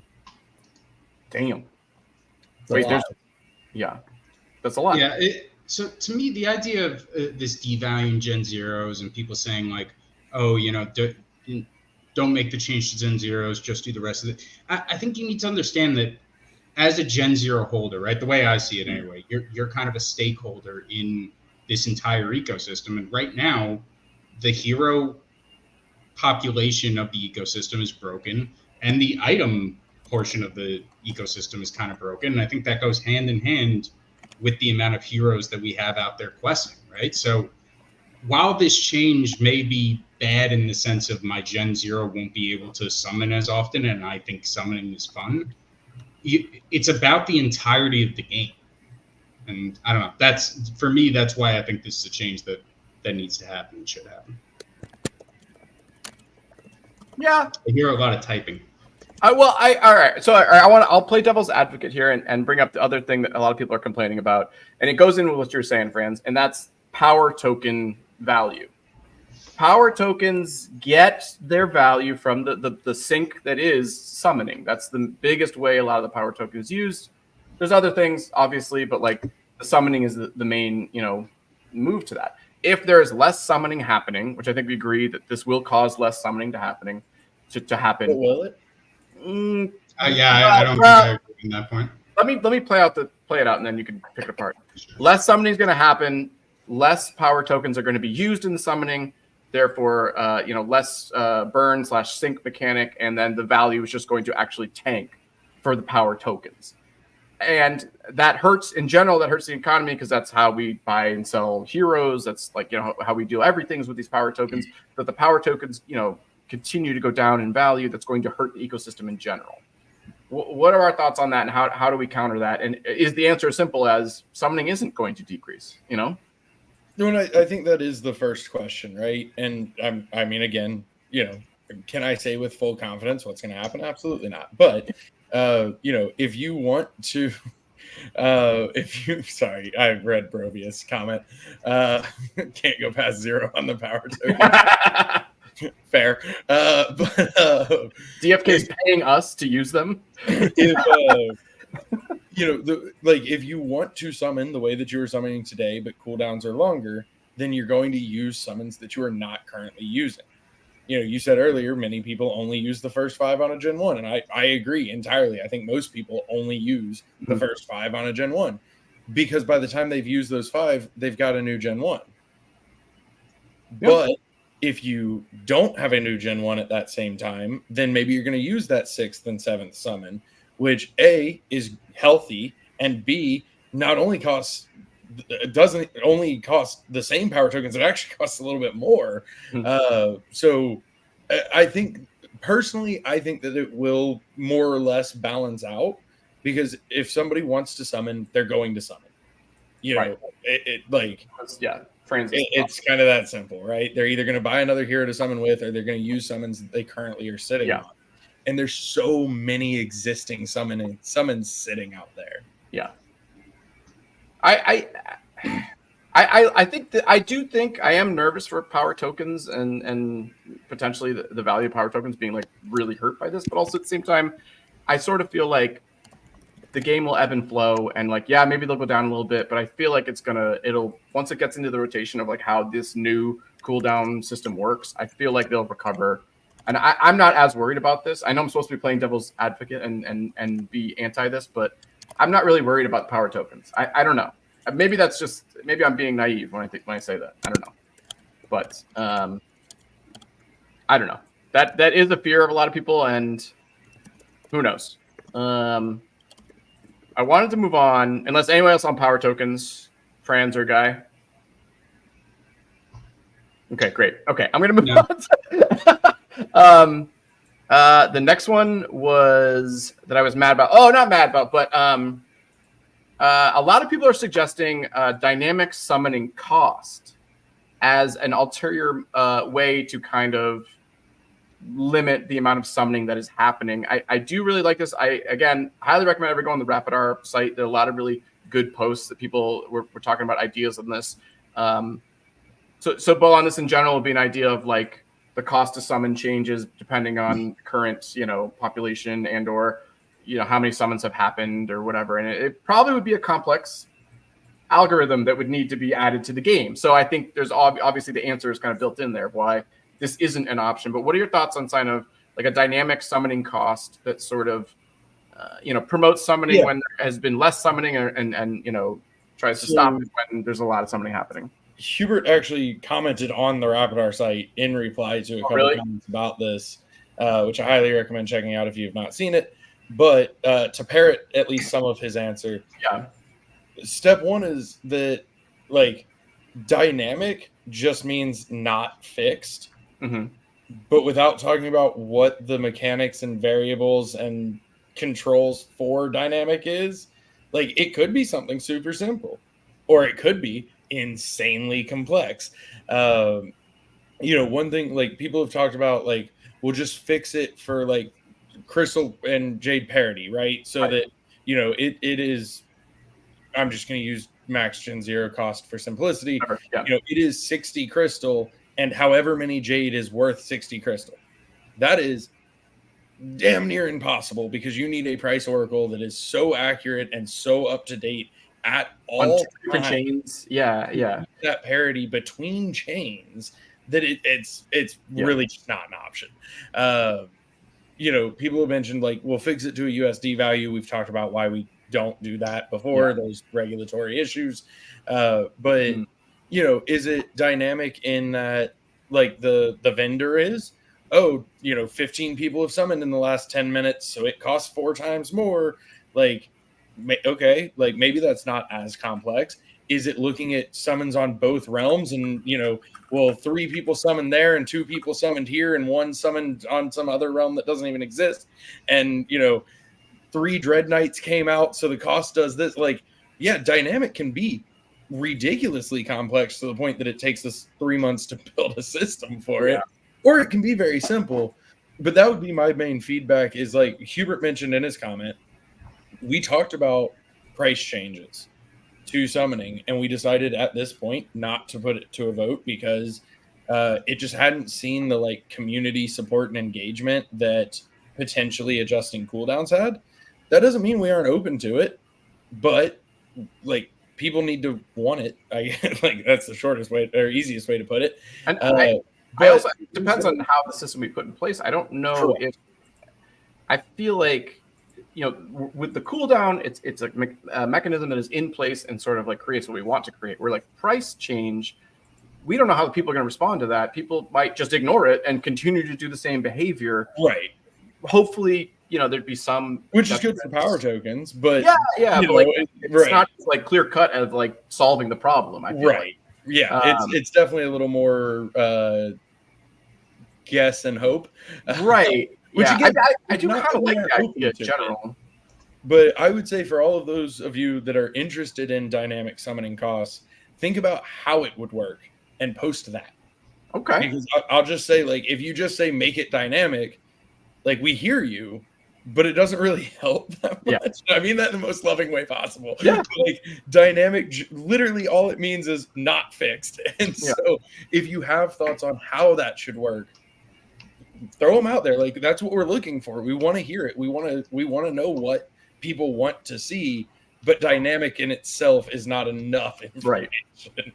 Damn. That's a lot. Yeah. So to me, the idea of this devaluing Gen Zeros and people saying like, oh, don't make the change to Gen Zeros, just do the rest of it. I think you need to understand that as a Gen Zero holder, right? The way I see it anyway, you're kind of a stakeholder in this entire ecosystem. And right now, the hero population of the ecosystem is broken, and the item portion of the ecosystem is kind of broken. And I think that goes hand in hand with the amount of heroes that we have out there questing, right? So while this change may be bad in the sense of my Gen Zero won't be able to summon as often, and I think summoning is fun, it's about the entirety of the game. And I don't know, that's why I think this is a change that needs to happen and should happen. Yeah. I hear a lot of typing. All right. So I'll play devil's advocate here and bring up the other thing that a lot of people are complaining about. And it goes in with what you're saying, Franz, and that's power token value. Power tokens get their value from the sink that is summoning. That's the biggest way a lot of the power tokens used. There's other things, obviously, but like the summoning is the main, move to that. If there's less summoning happening, which I think we agree that this will cause less summoning to happen. But will it? I don't think I agree on that point. Let me play it out, and then you can pick it apart. Less summoning is going to happen. Less power tokens are going to be used in the summoning. Therefore, less burn/sink mechanic, and then the value is just going to actually tank for the power tokens. and that hurts in general. That hurts the economy because that's how we buy and sell heroes. That's like, how we do everything with these power tokens. But the power tokens, continue to go down in value. That's going to hurt the ecosystem in general. What are our thoughts on that, and how do we counter that? And is the answer as simple as summoning isn't going to decrease? No, and I think that is the first question, right? And I mean, again, can I say with full confidence what's going to happen? Absolutely not. But if you want to, sorry, I read Brovius' comment. Can't go past 0 on the power token. Fair. But DFK is paying us to use them. If you want to summon the way that you are summoning today, but cooldowns are longer, then you're going to use summons that you are not currently using. You said earlier, many people only use the first 5 on a Gen 1, and I agree entirely. I think most people only use the first 5 on a Gen 1 because by the time they've used those 5, they've got a new Gen 1. Yep. But if you don't have a new Gen 1 at that same time, then maybe you're going to use that 6th and 7th summon, which A, is healthy, and B, doesn't only cost the same power tokens, it actually costs a little bit more. So I think, personally, that it will more or less balance out, because if somebody wants to summon, they're going to summon. Right. It's kind of that simple, right? They're either going to buy another hero to summon with, or they're going to use summons that they currently are sitting on. And there's so many existing summons sitting out there. Yeah. I think that I am nervous for power tokens and potentially the value of power tokens being like really hurt by this, but also at the same time, I sort of feel like the game will ebb and flow, and maybe they'll go down a little bit, but I feel like it'll once it gets into the rotation of how this new cooldown system works, I feel like they'll recover. And I'm not as worried about this. I know I'm supposed to be playing devil's advocate and be anti this, but I'm not really worried about power tokens. I don't know. Maybe I'm being naive when I say that. I don't know. But I don't know. That is a fear of a lot of people, and who knows? I wanted to move on, unless anyone else on power tokens, Franz or Guy. Okay, great. Okay, I'm gonna move on. The next one was that I was mad about. Oh, not mad about, but a lot of people are suggesting dynamic summoning cost as an ulterior way to kind of limit the amount of summoning that is happening. I do really like this. I, again, highly recommend everyone go on the RapidR site. There are a lot of really good posts that people were talking about ideas on this. So Bolon, this in general would be an idea of the cost to summon changes depending on current, population and or, how many summons have happened or whatever. And it probably would be a complex algorithm that would need to be added to the game. So I think there's obviously the answer is kind of built in there of why this isn't an option. But what are your thoughts on a dynamic summoning cost that sort of, promotes summoning when there has been less summoning and tries to stop it when there's a lot of summoning happening? Hubert actually commented on the RapidR site in reply to a couple of comments about this, which I highly recommend checking out if you have not seen it. But to parrot at least some of his answer, step one is that dynamic just means not fixed. Mm-hmm. But without talking about what the mechanics and variables and controls for dynamic is, it could be something super simple, or it could be insanely complex. One thing people have talked about, we'll just fix it for crystal and jade parity, right? So that it is. I'm just going to use max Gen 0 cost for simplicity. It is 60 crystal, and however many jade is worth 60 crystal. That is damn near impossible because you need a price oracle that is so accurate and so up to date at all different chains. That parity between chains that it's really just not an option. People have mentioned we'll fix it to a USD value. We've talked about why we don't do that before, those regulatory issues. Is it dynamic in that the vendor is, 15 people have summoned in the last 10 minutes, so it costs 4 times more. okay, like maybe that's not as complex. Is it looking at summons on both realms and, well, 3 people summoned there and 2 people summoned here and 1 summoned on some other realm that doesn't even exist. And, 3 Dread Knights came out, so the cost does this. Like, yeah, dynamic can be ridiculously complex to the point that it takes us 3 months to build a system for it. Or it can be very simple. But that would be my main feedback is, like Hubert mentioned in his comment, we talked about price changes to summoning, and we decided at this point not to put it to a vote because it just hadn't seen the like community support and engagement that potentially adjusting cooldowns had. That doesn't mean we aren't open to it, but like people need to want it. Like that's the shortest way or easiest way to put it. And I also, it depends on how the system we put in place. I don't know if I feel like with the cooldown, it's a mechanism that is in place and sort of like creates what we want to create. Where like price change, we don't know how people are going to respond to that. People might just ignore it and continue to do the same behavior. Right. Hopefully, there'd be some, which is good for power tokens, but but like, it's not just like clear cut as like solving the problem. I feel like. Yeah, it's definitely a little more guess and hope. Right. Which again, I do kind of like the idea in general. general. But I would say for all of those of you that are interested in dynamic summoning costs, think about how it would work and post that. Okay. Because I'll just say, like, if you just say make it dynamic, like we hear you, but it doesn't really help that much. I mean that in the most loving way possible. Yeah. Like dynamic, literally all it means is not fixed. And so if you have thoughts on how that should work, throw them out there. Like that's what we're looking for. We want to hear it. We want to know what people want to see, but dynamic in itself is not enough information. Right.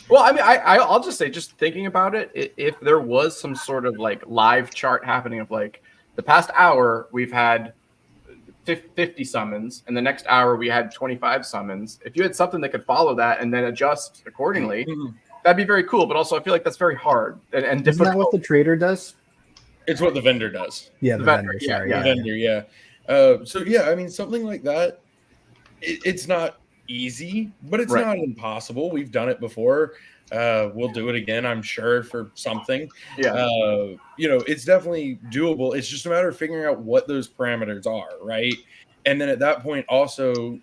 Well, I mean, I'll just say, just thinking about it, if there was some sort of like live chart happening of like the past hour, we've had 50 summons, and the next hour we had 25 summons. If you had something that could follow that and then adjust accordingly, that'd be very cool. But also, I feel like that's very hard and difficult. Isn't that what the trader does? It's what the vendor does. Yeah, the vendor. Sorry, the vendor. Yeah. So yeah, I mean, something like that. It's not easy, but it's not impossible. We've done it before. We'll do it again, I'm sure, for something. Yeah. It's definitely doable. It's just a matter of figuring out what those parameters are, right? And then at that point, also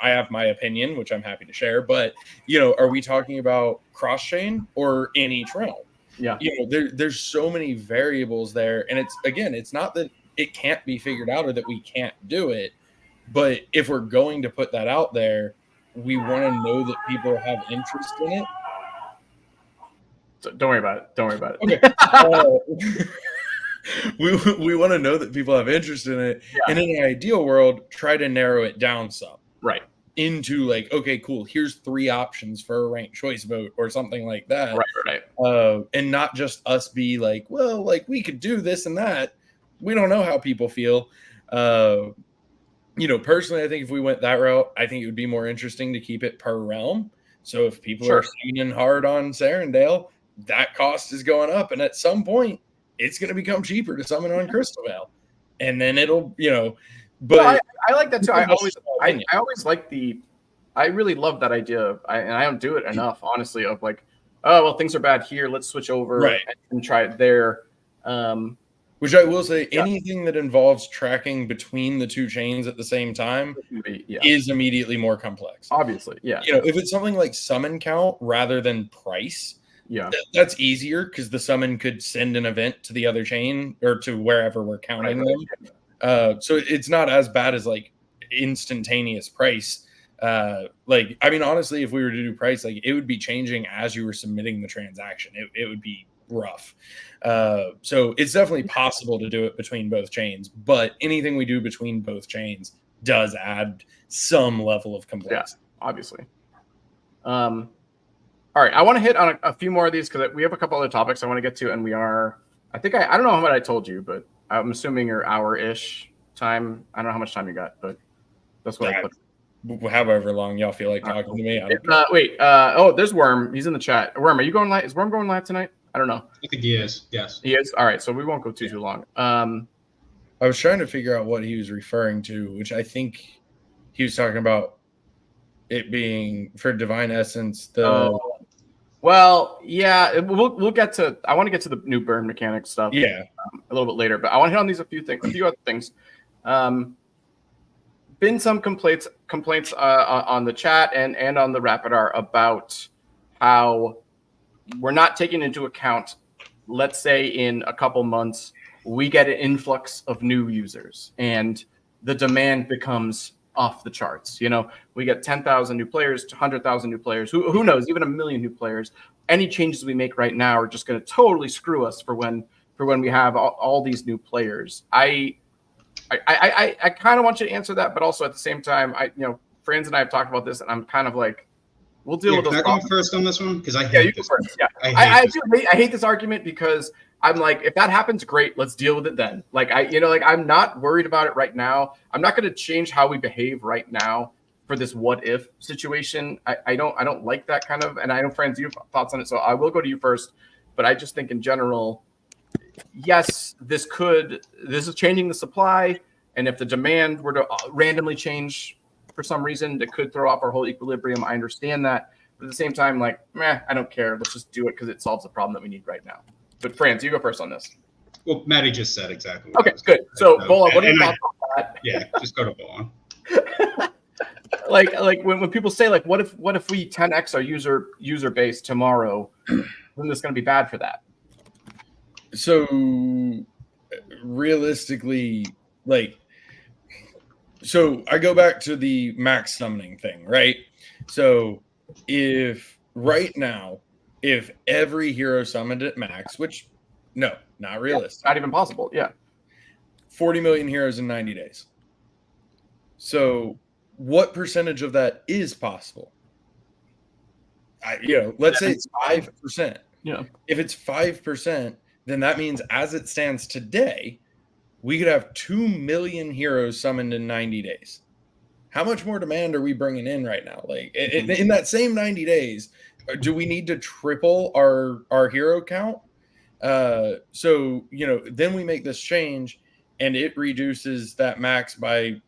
I have my opinion, which I'm happy to share. But are we talking about cross chain or in each realm? Yeah. There's so many variables there, and it's not that it can't be figured out or that we can't do it, but if we're going to put that out there, we want to know that people have interest in it. So don't worry about it. Okay. We want to know that people have interest in it, and in an ideal world, try to narrow it down some. Right. Into like, okay, cool, here's 3 options for a ranked choice vote or something like that. Right. And not just us be like, well, like we could do this and that. We don't know how people feel. Personally, I think if we went that route, I think it would be more interesting to keep it per realm. So if people are swinging hard on Sarandale, that cost is going up. And at some point, it's going to become cheaper to summon on Crystal Vale. And then it'll, but I like that too. I always like I really love that idea and I don't do it enough, honestly, of like, oh, well, things are bad here. Let's switch over and try it there. Which I will say, anything that involves tracking between the 2 chains at the same time is immediately more complex. Obviously, yeah. If it's something like summon count rather than price, that's easier because the summon could send an event to the other chain or to wherever we're counting them. So it's not as bad as like instantaneous price. Honestly, if we were to do price, like it would be changing as you were submitting the transaction. It would be rough. So it's definitely possible to do it between both chains, but anything we do between both chains does add some level of complexity. Yeah, obviously. All right, I want to hit on a few more of these because we have a couple other topics I want to get to, and we are, I don't know how much I told you, but I'm assuming you're hour-ish time. I don't know how much time you got, but that's what I put. However long y'all feel like talking to me. Wait, there's Worm. He's in the chat. Worm, are you going live? Is Worm going live tonight? I don't know. I think he is. Yes. He is? All right, so we won't go too long. I was trying to figure out what he was referring to, which I think he was talking about it being for Divine Essence. Well, yeah, we'll get to. I want to get to the new burn mechanic stuff. Yeah, a little bit later, but I want to hit on these a few other things. Been some complaints on the chat and on the Rapidar about how we're not taking into account. Let's say in a couple months we get an influx of new users and the demand becomes off the charts. You know, we get 10,000 new players, 100,000 new players, who knows, even 1 million new players. Any changes we make right now are just going to totally screw us for when we have all these new players. I kind of want you to answer that, but also at the same time, Franz and I have talked about this, and I'm kind of like, we'll deal with those. Can I go first on this one? Because I hate you go first. Yeah, I hate this argument because I'm like, if that happens, great, let's deal with it then. Like I'm not worried about it right now. I'm not going to change how we behave right now for this what if situation. I don't like that kind of, and I know, Franz, you have thoughts on it, so I will go to you first. But I just think in general, yes, this is changing the supply, and if the demand were to randomly change for some reason, that could throw off our whole equilibrium. I understand that, but at the same time, like, I don't care. Let's just do it because it solves the problem that we need right now. But Franz, you go first on this. Well, Maddie just said exactly. Okay, good. So, Bolon, what do you thought on that? Yeah, just go to Bolon. like when people say, like, what if we 10x our user base tomorrow? Then this going to be bad for that. So realistically, so I go back to the max summoning thing, right? So if every hero summoned at max, which no, not realistic. Not even possible. Yeah. 40 million heroes in 90 days. So what percentage of that is possible? Let's say it's 5%. Yeah. If it's 5%, then that means as it stands today, we could have 2 million heroes summoned in 90 days. How much more demand are we bringing in right now? Like in that same 90 days, do we need to triple our hero count? So, then we make this change and it reduces that max by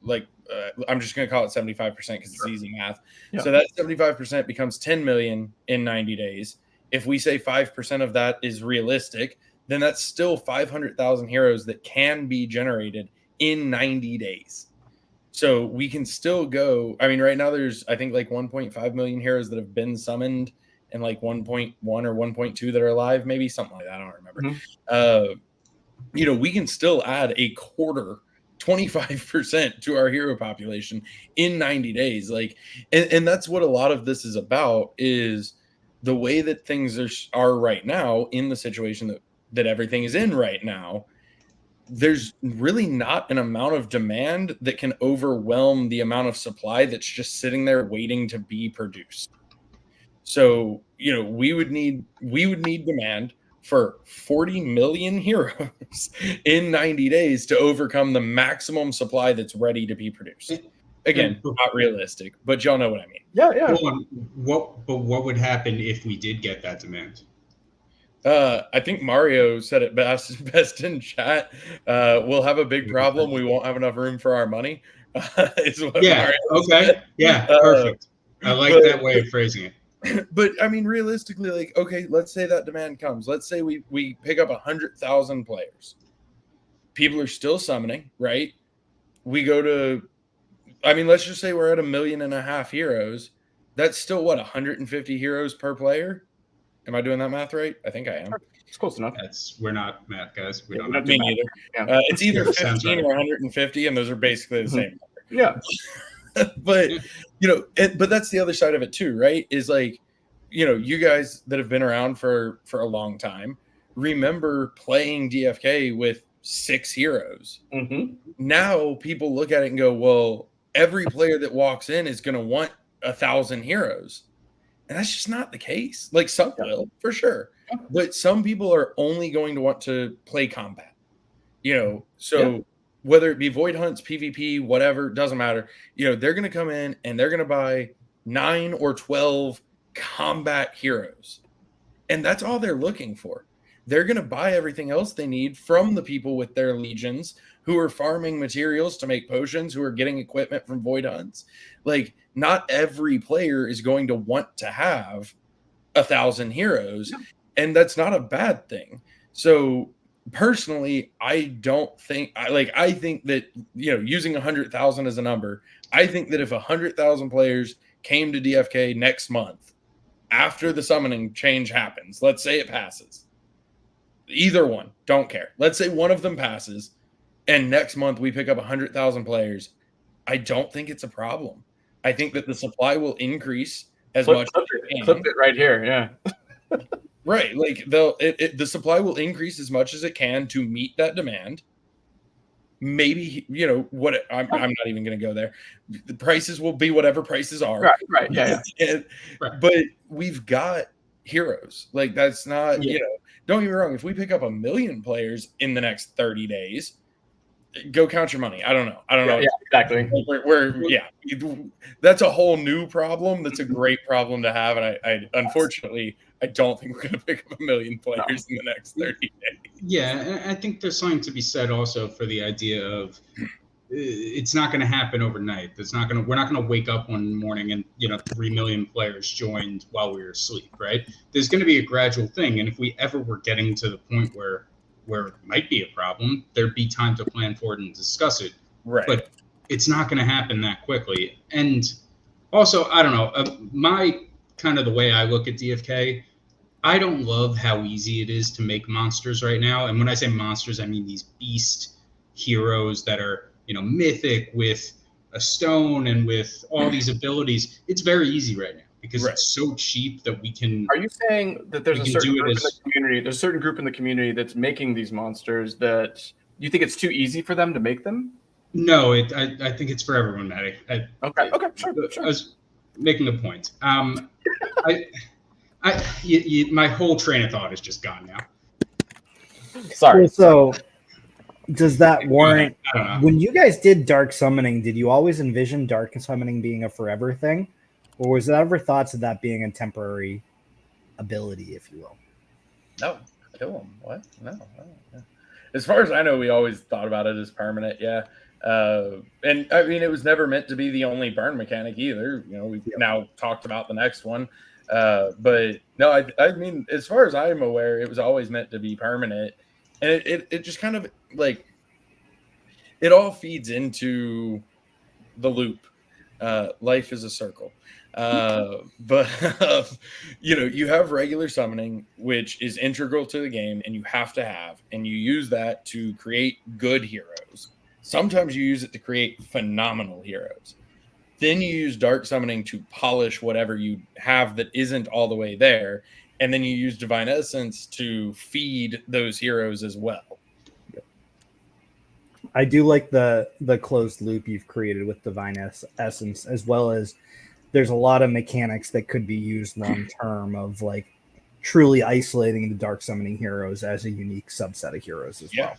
I'm just going to call it 75% because it's easy math. Yeah. So that 75% becomes 10 million in 90 days. If we say 5% of that is realistic, then that's still 500,000 heroes that can be generated in 90 days. So we can still go. I mean, right now there's, I think, 1.5 million heroes that have been summoned and 1.1 or 1.2 that are alive, maybe something like that. I don't remember. Mm-hmm. We can still add a quarter, 25% to our hero population in 90 days. And that's what a lot of this is about, is the way that things are right now in the situation that everything is in right now. There's really not an amount of demand that can overwhelm the amount of supply that's just sitting there waiting to be produced. So, we would need demand for 40 million heroes in 90 days to overcome the maximum supply that's ready to be produced. Again, not realistic, but y'all know what I mean. Yeah. What would happen if we did get that demand? I think Mario said it best in chat. We'll have a big problem. We won't have enough room for our money. Mario said. Yeah, perfect. I like that way of phrasing it. But I mean, realistically, okay, let's say that demand comes. Let's say we pick up 100,000 players. People are still summoning, right? We go to, let's just say we're at 1.5 million heroes. That's still 150 heroes per player? Am I doing that math right? I think I am. It's close enough. We're not math guys. We don't know. Me neither. Yeah. It's either 15 or 150, and those are basically the same. Yeah. But but that's the other side of it too, right? Is you guys that have been around for a long time remember playing DFK with 6 heroes. Mm-hmm. Now people look at it and go, well, every player that walks in is going to want 1,000 heroes, and that's just not the case. Some will for sure, but some people are only going to want to play combat. So. Whether it be void hunts, PvP, whatever, doesn't matter. They're going to come in and they're going to buy 9 or 12 combat heroes. And that's all they're looking for. they're going to buy everything else they need from the people with their legions who are farming materials to make potions, who are getting equipment from void hunts. Like, not every player is going to want to have 1,000 heroes, and that's not a bad thing. So personally, I think that, using 100,000 as a number, I think that if 100,000 players came to DFK next month after the summoning change happens, let's say it passes, either one, don't care. Let's say one of them passes, and next month we pick up 100,000 players. I don't think it's a problem. I think that the supply will increase as much as it can. Clip it right here, yeah. Right, like the supply will increase as much as it can to meet that demand. Maybe, I'm not even going to go there. The prices will be whatever prices are. Right, yeah. But we've got heroes. Like, that's not, don't get me wrong. If we pick up 1 million players in the next 30 days, go count your money. I don't know. Yeah, exactly. That's a whole new problem. That's a great problem to have. And I unfortunately, I don't think we're going to pick up 1 million players in the next 30 days. Yeah, and I think there's something to be said also for the idea of it's not going to happen overnight. We're not going to wake up one morning and 3 million players joined while we were asleep, right? There's going to be a gradual thing, and if we ever were getting to the point where it might be a problem, there'd be time to plan for it and discuss it. Right. But it's not going to happen that quickly. And also, I don't know, my kind of the way I look at DFK, I don't love how easy it is to make monsters right now. And when I say monsters, I mean these beast heroes that are, mythic with a stone and with all these abilities. It's very easy right now because it's so cheap that we can. Are you saying that there's a certain group in the community? There's a certain group in the community that's making these monsters that you think it's too easy for them to make them? No, I think it's for everyone, Maddie. Okay, sure. I was making a point. My whole train of thought is just gone now. Sorry. So does that warrant, when you guys did dark summoning, did you always envision dark summoning being a forever thing? Or was there ever thoughts of that being a temporary ability, if you will? No, kill them. What? No. As far as I know, we always thought about it as permanent. Yeah. And I mean, it was never meant to be the only burn mechanic either. We've now talked about the next one. But no, I mean, as far as I'm aware, it was always meant to be permanent. And it just kind of like, it all feeds into the loop. Life is a circle. But you have regular summoning, which is integral to the game, and you have to have, and you use that to create good heroes. Sometimes you use it to create phenomenal heroes. Then you use dark summoning to polish whatever you have that isn't all the way there. And then you use divine essence to feed those heroes as well. I do like the closed loop you've created with divine essence, as well as there's a lot of mechanics that could be used long term of like truly isolating the dark summoning heroes as a unique subset of heroes as well.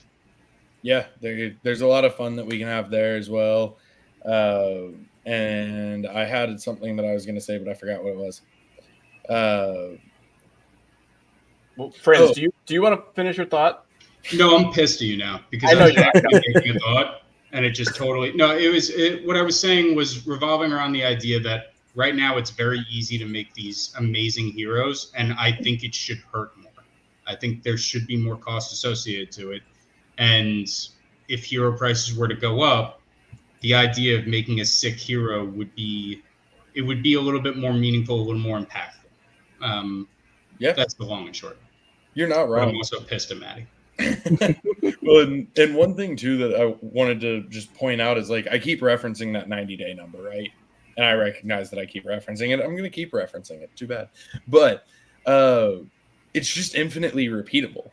Yeah, there's a lot of fun that we can have there as well. And I had something that I was going to say, but I forgot what it was. Well, friends, do you want to finish your thought? No, I'm pissed at you now because I was actually making a thought, and it just totally what I was saying was revolving around the idea that right now it's very easy to make these amazing heroes, and I think it should hurt more. I think there should be more cost associated to it, and if hero prices were to go up, the idea of making a sick hero would be a little bit more meaningful, a little more impactful. That's the long and short. You're not wrong. But I'm also pissed at Maddie. Well, and one thing too that I wanted to just point out is like I keep referencing that 90-day number, right? And I recognize that I keep referencing it. I'm going to keep referencing it. Too bad, but it's just infinitely repeatable.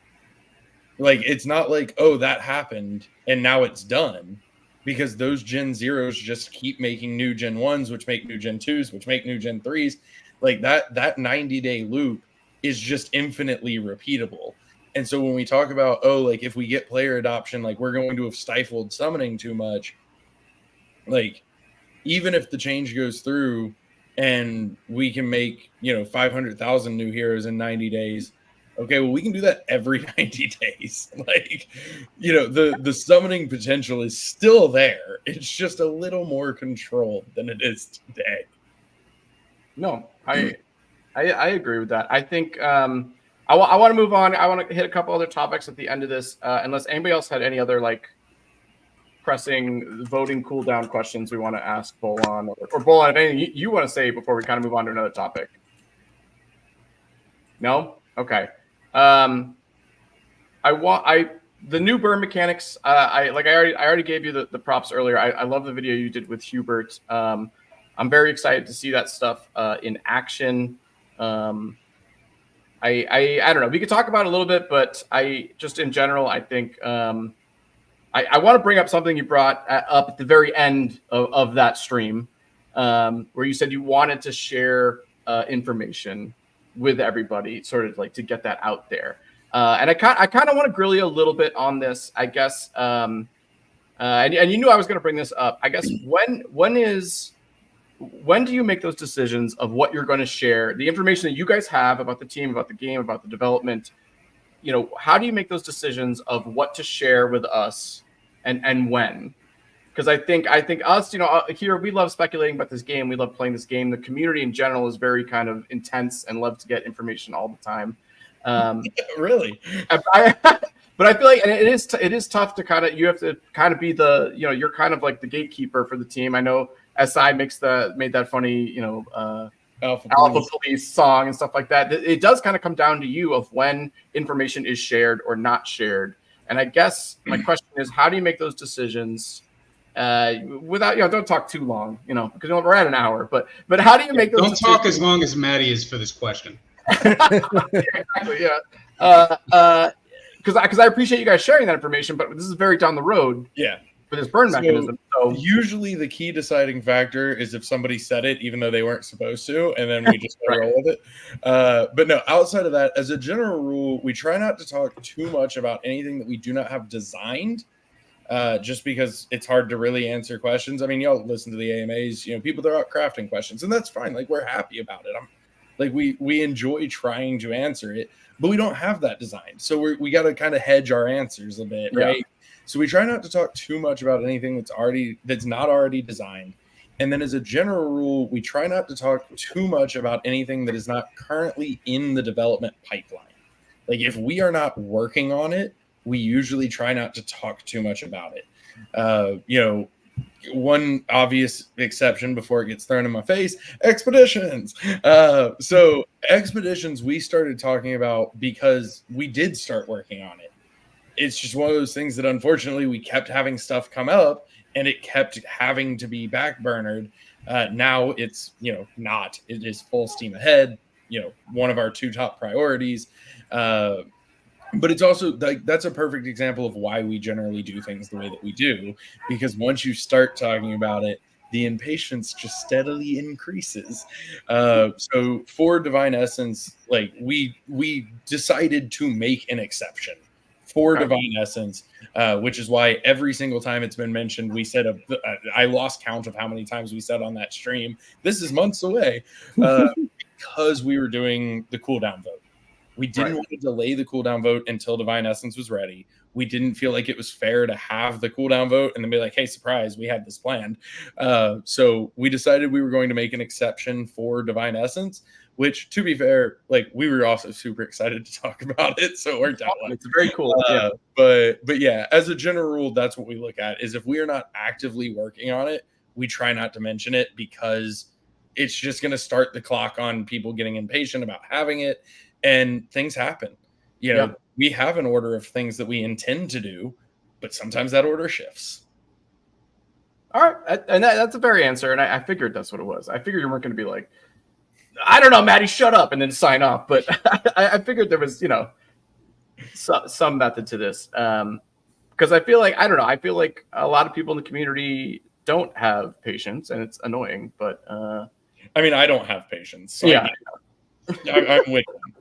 Like it's not like, oh, that happened and now it's done, because those Gen 0s just keep making new Gen 1s, which make new Gen 2s, which make new Gen 3s. Like that 90-day loop is just infinitely repeatable. And so when we talk about, like if we get player adoption, like we're going to have stifled summoning too much, like even if the change goes through and we can make, 500,000 new heroes in 90 days, Okay, well, we can do that every 90 days. Like, the summoning potential is still there. It's just a little more controlled than it is today. No, I agree with that. I think I want to move on. I want to hit a couple other topics at the end of this, unless anybody else had any other like pressing voting cooldown questions we want to ask Bolon or Bolon, if anything you want to say before we kind of move on to another topic. No? Okay. The new burn mechanics. I already gave you the props earlier. I love the video you did with Hubert. I'm very excited to see that stuff in action. I don't know. We could talk about it a little bit, but just in general, I think I want to bring up something you brought up at the very end of that stream, where you said you wanted to share information with everybody, sort of like to get that out there. And I kind of want to grill you a little bit on this, I guess. And you knew I was going to bring this up. I guess when do you make those decisions of what you're going to share, the information that you guys have about the team, about the game, about the development? How do you make those decisions of what to share with us and when? Because I think us, here we love speculating about this game. We love playing this game. The community in general is very kind of intense and love to get information all the time. Really? But I feel like, and it is tough to you have to kind of be you're kind of like the gatekeeper for the team. I know SI made that funny, Alpha Police song and stuff like that. It does kind of come down to you of when information is shared or not shared. And I guess my question is, how do you make those decisions without, don't talk too long, because we're at an hour, but how do you make those decisions? Don't talk as long as Maddie is for this question. Exactly. Yeah. Because I appreciate you guys sharing that information, but this is very down the road. Yeah. For this burn mechanism. So usually the key deciding factor is if somebody said it, even though they weren't supposed to, and then we just roll with it. But no, outside of that, as a general rule, we try not to talk too much about anything that we do not have designed, just because it's hard to really answer questions. I mean, y'all listen to the AMAs, people throw out crafting questions, and that's fine. Like, we're happy about it. We enjoy trying to answer it, but we don't have that designed. So we got to kind of hedge our answers a bit, right? Yeah. So we try not to talk too much about anything that's not already designed. And then as a general rule, we try not to talk too much about anything that is not currently in the development pipeline. Like, if we are not working on it, we usually try not to talk too much about it. One obvious exception before it gets thrown in my face, expeditions. So expeditions we started talking about because we did start working on it. It's just one of those things that unfortunately we kept having stuff come up and it kept having to be backburnered. Now it's, not. It is full steam ahead, one of our two top priorities. But it's also that's a perfect example of why we generally do things the way that we do, because once you start talking about it, the impatience just steadily increases. So for Divine Essence, we decided to make an exception for Divine Essence, which is why every single time it's been mentioned, we said I lost count of how many times we said on that stream, this is months away, because we were doing the cooldown vote. We didn't want to delay the cooldown vote until Divine Essence was ready. We didn't feel like it was fair to have the cooldown vote and then be like, hey, surprise, we had this planned. So we decided we were going to make an exception for Divine Essence, which, to be fair, we were also super excited to talk about it. So it worked out. It's very cool. But yeah, as a general rule, that's what we look at, is if we are not actively working on it, we try not to mention it, because it's just going to start the clock on people getting impatient about having it. And things happen. We have an order of things that we intend to do, but sometimes that order shifts. All right. And that's a fair answer. And I figured that's what it was. I figured you weren't going to be like, I don't know, Maddie, shut up, and then sign off. But I figured there was, some method to this. Because I feel like, I don't know, I feel like a lot of people in the community don't have patience, and it's annoying. But I mean, I don't have patience. So yeah. I'm with them.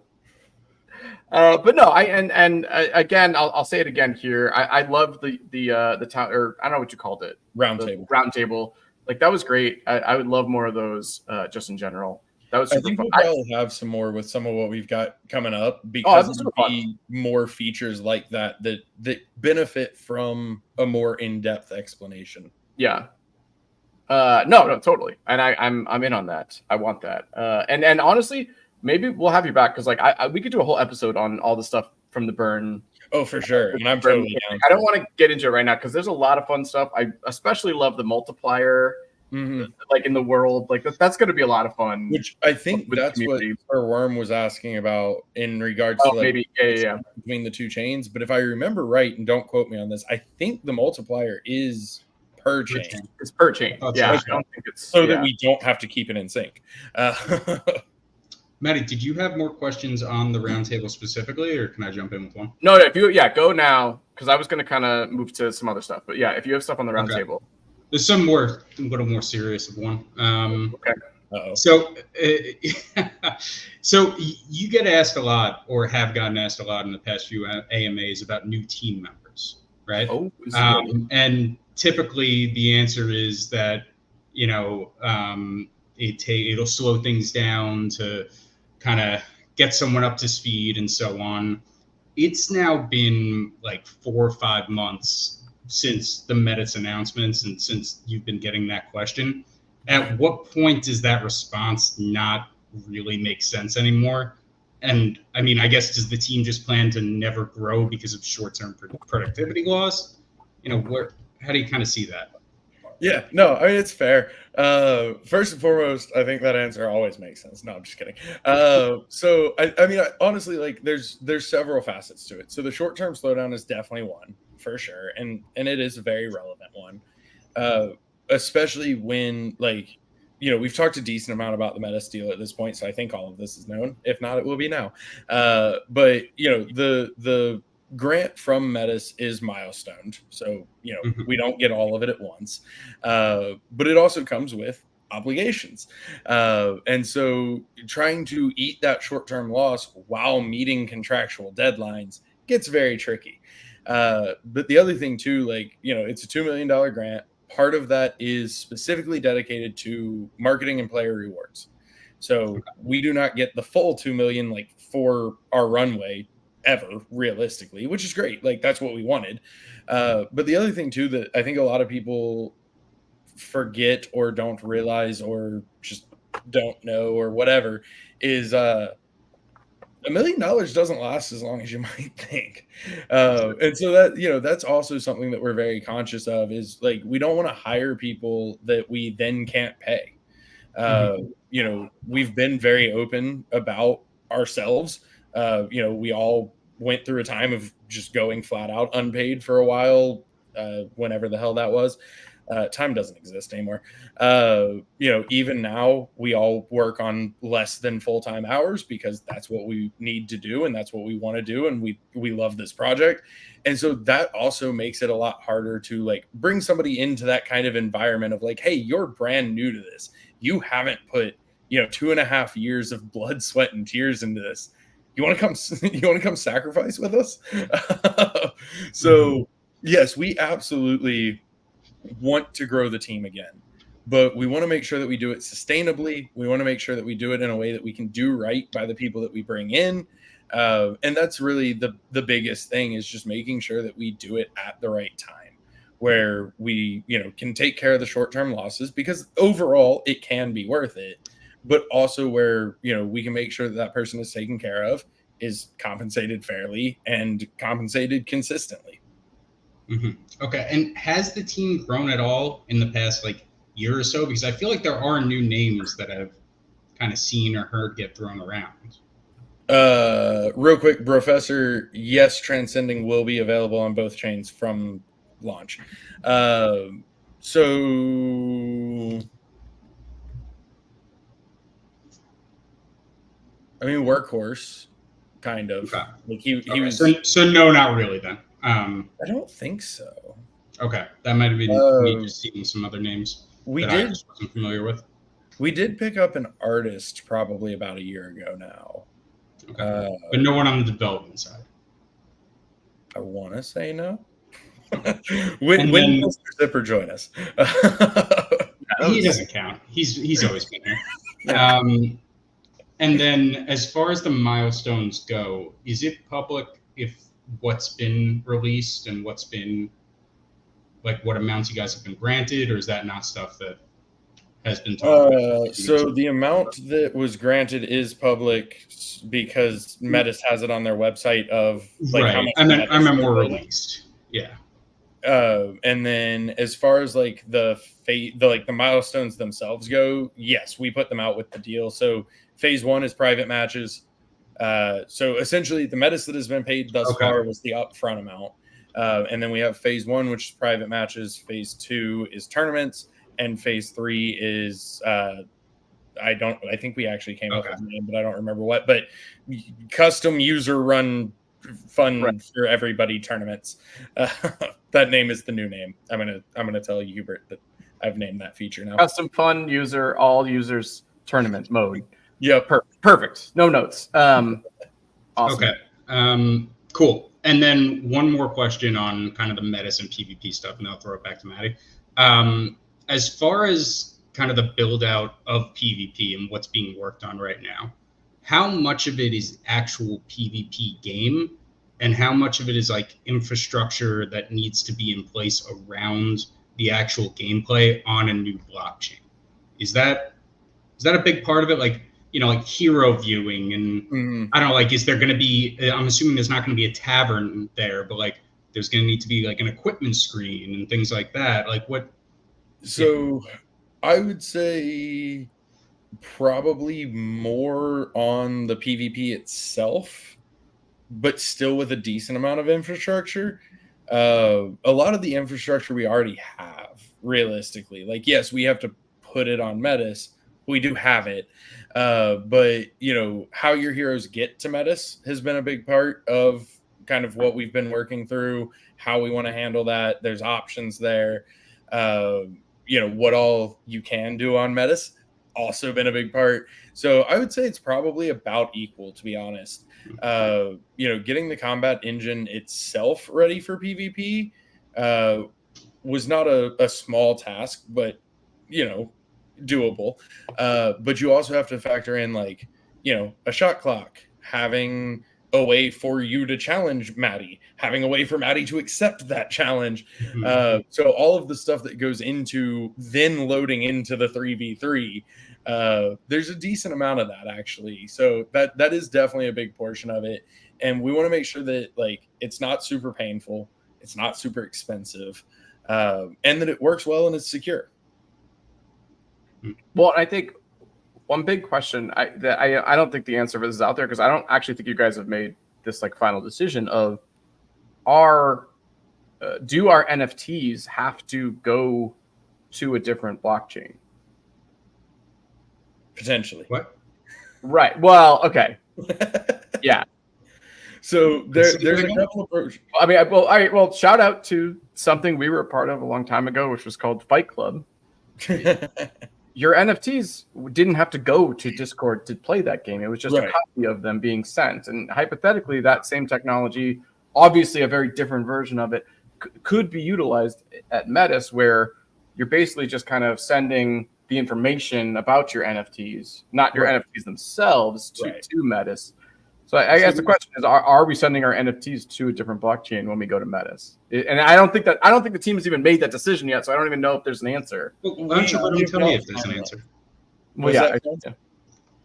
But no, again, I'll say it again here. I love the town, or I don't know what you called it, round table. Round table, that was great. I would love more of those, just in general. That was super fun. We'll probably have some more with some of what we've got coming up because there'll be more features like that benefit from a more in-depth explanation. Yeah. No, totally. And I'm in on that. I want that. And honestly, maybe we'll have you back because like we could do a whole episode on all the stuff from the burn. Oh, for sure. And I'm totally down. I don't want to get into it right now because there's a lot of fun stuff. I especially love the multiplier. Like in the world, like that's going to be a lot of fun. Which I think that's what our Worm was asking about in regards to like maybe between the two chains. But if I remember right, and don't quote me on this, I think the multiplier is per chain. It's per chain. Oh, yeah, okay. I don't think it's that we don't have to keep it in sync. Maddie, did you have more questions on the roundtable specifically, or can I jump in with one? No, if you go now because I was going to kind of move to some other stuff. But yeah, if you have stuff on the roundtable. Okay. There's some more, a little more serious of one. Okay. Uh-oh. So you get asked a lot, or have gotten asked a lot in the past few AMAs about new team members, right? Oh, and typically the answer is that it'll slow things down to kind of get someone up to speed and so on. It's now been like 4 or 5 months since the Metis announcements and since you've been getting that question. At what point does that response not really make sense anymore? And I mean, I guess, does the team just plan to never grow because of short-term productivity loss? How do you kind of see that? Yeah, no, I mean, it's fair. First and foremost, I think that answer always makes sense. No, I'm just kidding. So I mean, honestly, like there's several facets to it. So the short-term slowdown is definitely one for sure. And it is a very relevant one, especially when we've talked a decent amount about the Metis deal at this point. So I think all of this is known. If not, it will be now. But the grant from Metis is milestoned. So, we don't get all of it at once. But it also comes with obligations. And so trying to eat that short-term loss while meeting contractual deadlines gets very tricky. But the other thing too, it's a $2 million grant. Part of that is specifically dedicated to marketing and player rewards. So we do not get the full 2 million for our runway ever, realistically, which is great. That's what we wanted. But the other thing too that I think a lot of people forget or don't realize or just don't know or whatever is $1 million doesn't last as long as you might think. And so that, that's also something that we're very conscious of is we don't want to hire people that we then can't pay. We've been very open about ourselves. We all went through a time of just going flat out unpaid for a while, whenever the hell that was. Time doesn't exist anymore. Even now we all work on less than full-time hours because that's what we need to do. And that's what we want to do. And we love this project. And so that also makes it a lot harder to bring somebody into that kind of environment of hey, you're brand new to this. You haven't put, 2.5 years of blood, sweat, and tears into this. You want to come sacrifice with us? So yes, we absolutely want to grow the team again, but we want to make sure that we do it sustainably. We want to make sure that we do it in a way that we can do right by the people that we bring in. And that's really the biggest thing is just making sure that we do it at the right time where we, can take care of the short-term losses because overall it can be worth it, but also where, we can make sure that person is taken care of, is compensated fairly and compensated consistently. Okay. And has the team grown at all in the past year or so? Because I feel like there are new names that I've kind of seen or heard get thrown around. Real quick, Professor, yes, Transcending will be available on both chains from launch. So I mean, Workhorse, kind of. Okay. He was. So no, not really then. I don't think so. Okay, that might have been me just seeing some other names I just wasn't familiar with. We did pick up an artist probably about a year ago now. Okay. But no one on the development side. I want to say no. when will Mr. Zipper join us? He doesn't count. He's always been here. And then as far as the milestones go, is it public if what's been released and what's been, like, what amounts you guys have been granted, or is that not stuff that has been talked about? So the amount that was granted is public because Metis has it on their website of like right. how much I meant more released. Yeah. And then as far as like the milestones themselves go, yes, we put them out with the deal. So phase 1 is private matches. So essentially the Metis that has been paid thus far was the upfront amount. And then we have phase 1, which is private matches. Phase 2 is tournaments, and phase 3 is I think we actually came up with a name, but I don't remember what. But custom user run fun for everybody tournaments. That name is the new name. I'm gonna tell you, Hubert, that I've named that feature now. Custom fun user, all users tournament mode. Yep. Perfect. No notes. Awesome. Okay. Cool. And then one more question on kind of the Metis and PvP stuff, and I'll throw it back to Maddie. As far as kind of the build out of PvP and what's being worked on right now, how much of it is actual PvP game, and how much of it is like infrastructure that needs to be in place around the actual gameplay on a new blockchain? Is that a big part of it? Like, like hero viewing and I don't know, like, is there going to be, I'm assuming there's not going to be a tavern there, but like there's going to need to be like an equipment screen and things like that. Like what? So I would say probably more on the PvP itself, but still with a decent amount of infrastructure. A lot of the infrastructure we already have, realistically. Like, yes, we have to put it on Metis. We do have it. But, how your heroes get to Metis has been a big part of kind of what we've been working through, how we want to handle that. There's options there. What all you can do on Metis, also been a big part. So I would say it's probably about equal, to be honest. Getting the combat engine itself ready for PvP was not a small task, but, doable. But you also have to factor in like, a shot clock, having a way for you to challenge Maddie, having a way for Maddie to accept that challenge. So all of the stuff that goes into then loading into the 3v3, there's a decent amount of that actually. So that is definitely a big portion of it. And we want to make sure that like it's not super painful, it's not super expensive, and that it works well and it's secure. Well, I think one big question I don't think the answer for this is out there, because I don't actually think you guys have made this like final decision of do our NFTs have to go to a different blockchain? Potentially. What? Right. Well, okay. Yeah. So there's a couple of approaches. I mean, all right. Well, shout out to something we were a part of a long time ago, which was called Fight Club. Your NFTs didn't have to go to Discord to play that game. It was just a copy of them being sent. And hypothetically, that same technology, obviously a very different version of it, could be utilized at Metis, where you're basically just kind of sending the information about your NFTs, not your NFTs themselves, to Metis. So I guess the question is, are we sending our NFTs to a different blockchain when we go to Metis? And I don't think the team has even made that decision yet, so I don't even know if there's an answer. Well, why don't you tell me if there's an answer? Well, yeah.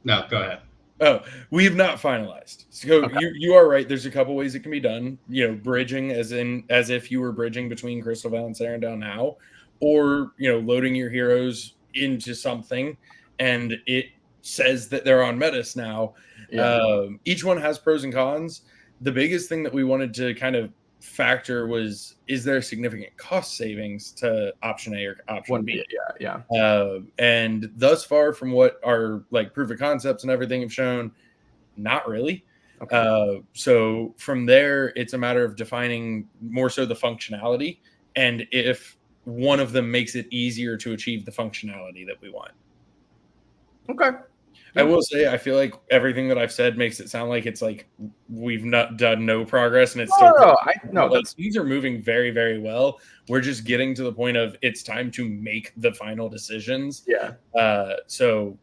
No, go ahead. Oh, we have not finalized. So you are right. There's a couple ways it can be done. Bridging, as if you were bridging between Crystal Vale and Sarendown now, or loading your heroes into something, and it says that they're on Metis now. Each one has pros and cons. The biggest thing that we wanted to kind of factor was, is there significant cost savings to option A or option B? And thus far, from what our like proof of concepts and everything have shown, not really. So from there, it's a matter of defining more so the functionality, and if one of them makes it easier to achieve the functionality that we want. Okay. I will say, I feel like everything that I've said makes it sound like it's like we've not done no progress, and it's still these are moving very, very well. We're just getting to the point of it's time to make the final decisions. So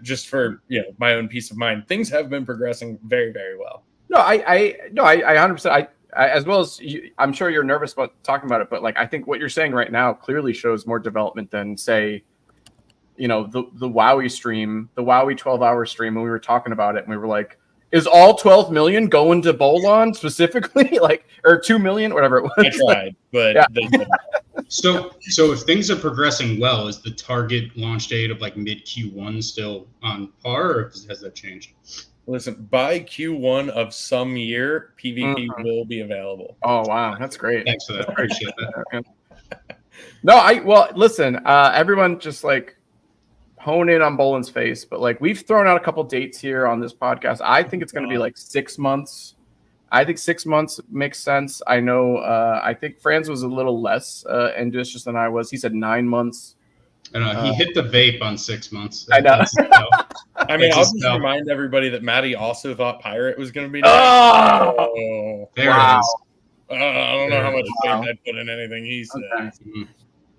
just for my own peace of mind, things have been progressing very, very well. No, I 100%. I as well as you, I'm sure you're nervous about talking about it, but like I think what you're saying right now clearly shows more development than say, the Wowie stream, the Wowie 12-hour stream when we were talking about it and we were like, is all 12 million going to Bolon specifically, like, or 2 million, whatever it was? I tried, but yeah. So if things are progressing well, is the target launch date of like mid Q1 still on par, or has that changed? Listen, by Q1 of some year, PvP will be available. Oh wow, that's great. Thanks for that. I appreciate that. No, listen, everyone just like hone in on Bolon's face, but like we've thrown out a couple dates here on this podcast. I think it's going to be like 6 months. I think 6 months makes sense. I know. I think Franz was a little less ambitious than I was. He said 9 months. I know he hit the vape on 6 months. I know. I mean, I'll just remind everybody that Maddie also thought Pirate was going to be. Oh, there it is. I don't know how much faith I put in anything he said.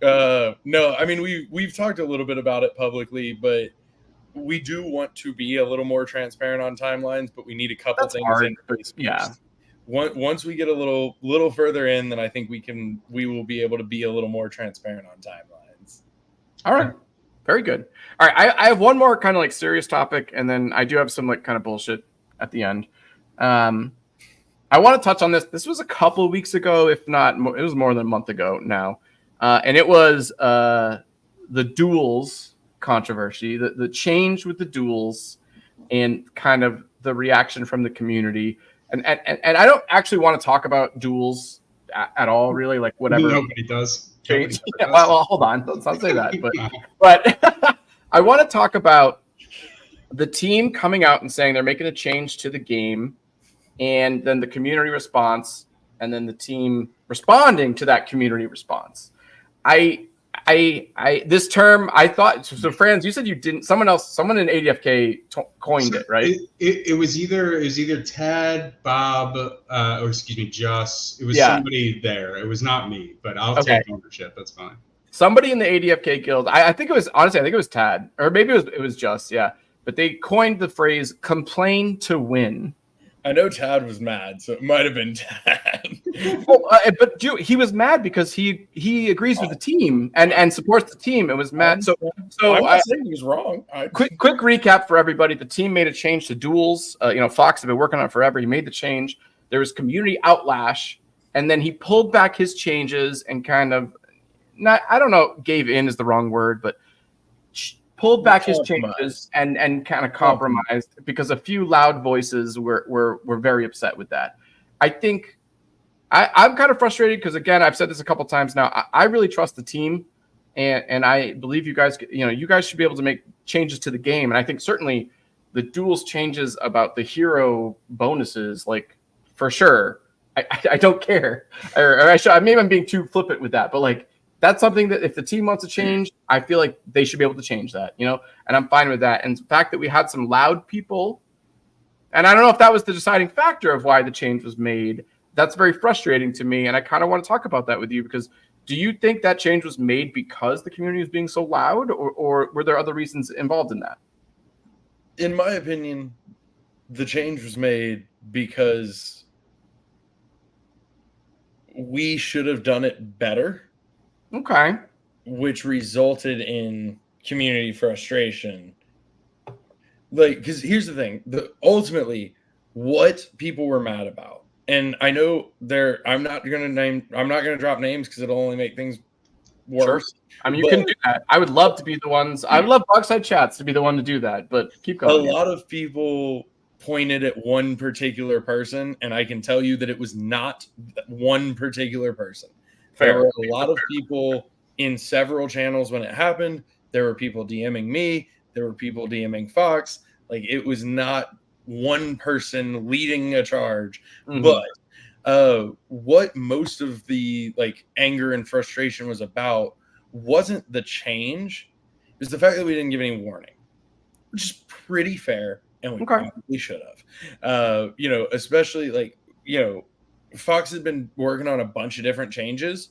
Okay. No, I mean we've talked a little bit about it publicly, but we do want to be a little more transparent on timelines. But we need a couple things in place. Yeah. Once we get a little further in, then I think we will be able to be a little more transparent on timelines. All right. Very good. All right. I have one more kind of like serious topic, and then I do have some like kind of bullshit at the end. I want to touch on this. This was a couple of weeks ago, if not, it was more than a month ago now. And it was the duels controversy, the change with the duels and kind of the reaction from the community. And I don't actually want to talk about duels at all, really, like whatever. Nobody does. Change. Yeah, well, hold on. Let's not say that. But I want to talk about the team coming out and saying they're making a change to the game, and then the community response, and then the team responding to that community response. This term, I thought, so Franz, you said you didn't, someone in ADFK coined it, right? It was either Tad, Bob, or excuse me, Just. It was somebody there. It was not me, but I'll take ownership. That's fine. Somebody in the ADFK guild. I think it was, honestly, I think it was Tad, or maybe it was Just, yeah. But they coined the phrase "complain to win." I know Tad was mad, so it might have been Tad. But he was mad because he agrees with the team and supports the team. It was mad. So I'm not saying he was wrong. Quick recap for everybody. The team made a change to duels. Fox had been working on it forever. He made the change. There was community outlash, and then he pulled back his changes and kind of gave in is the wrong word, but pulled back his changes and kind of compromised because a few loud voices were very upset with that. I think I'm kind of frustrated because, again, I've said this a couple times now. I really trust the team, and I believe you guys. You guys should be able to make changes to the game. And I think certainly the duels changes about the hero bonuses, like for sure. I don't care, or maybe I'm being too flippant with that, but like. That's something that if the team wants to change, I feel like they should be able to change that, and I'm fine with that. And the fact that we had some loud people, and I don't know if that was the deciding factor of why the change was made, that's very frustrating to me. And I kind of want to talk about that with you, because do you think that change was made because the community was being so loud, or were there other reasons involved in that? In my opinion, the change was made because we should have done it better. Okay. Which resulted in community frustration. Like, because here's the thing: ultimately, what people were mad about, and I know I'm not gonna drop names because it'll only make things worse. Sure. I mean, you can do that. I would love to be the ones. I would love Bugside Chats to be the one to do that. But keep going. A lot of people pointed at one particular person, and I can tell you that it was not one particular person. There were a lot of people in several channels when it happened. There were people DMing me. There were people DMing Fox. Like, it was not one person leading a charge. Mm-hmm. But what most of the anger and frustration was about wasn't the change. It was the fact that we didn't give any warning, which is pretty fair, and we probably should have. Especially Fox had been working on a bunch of different changes,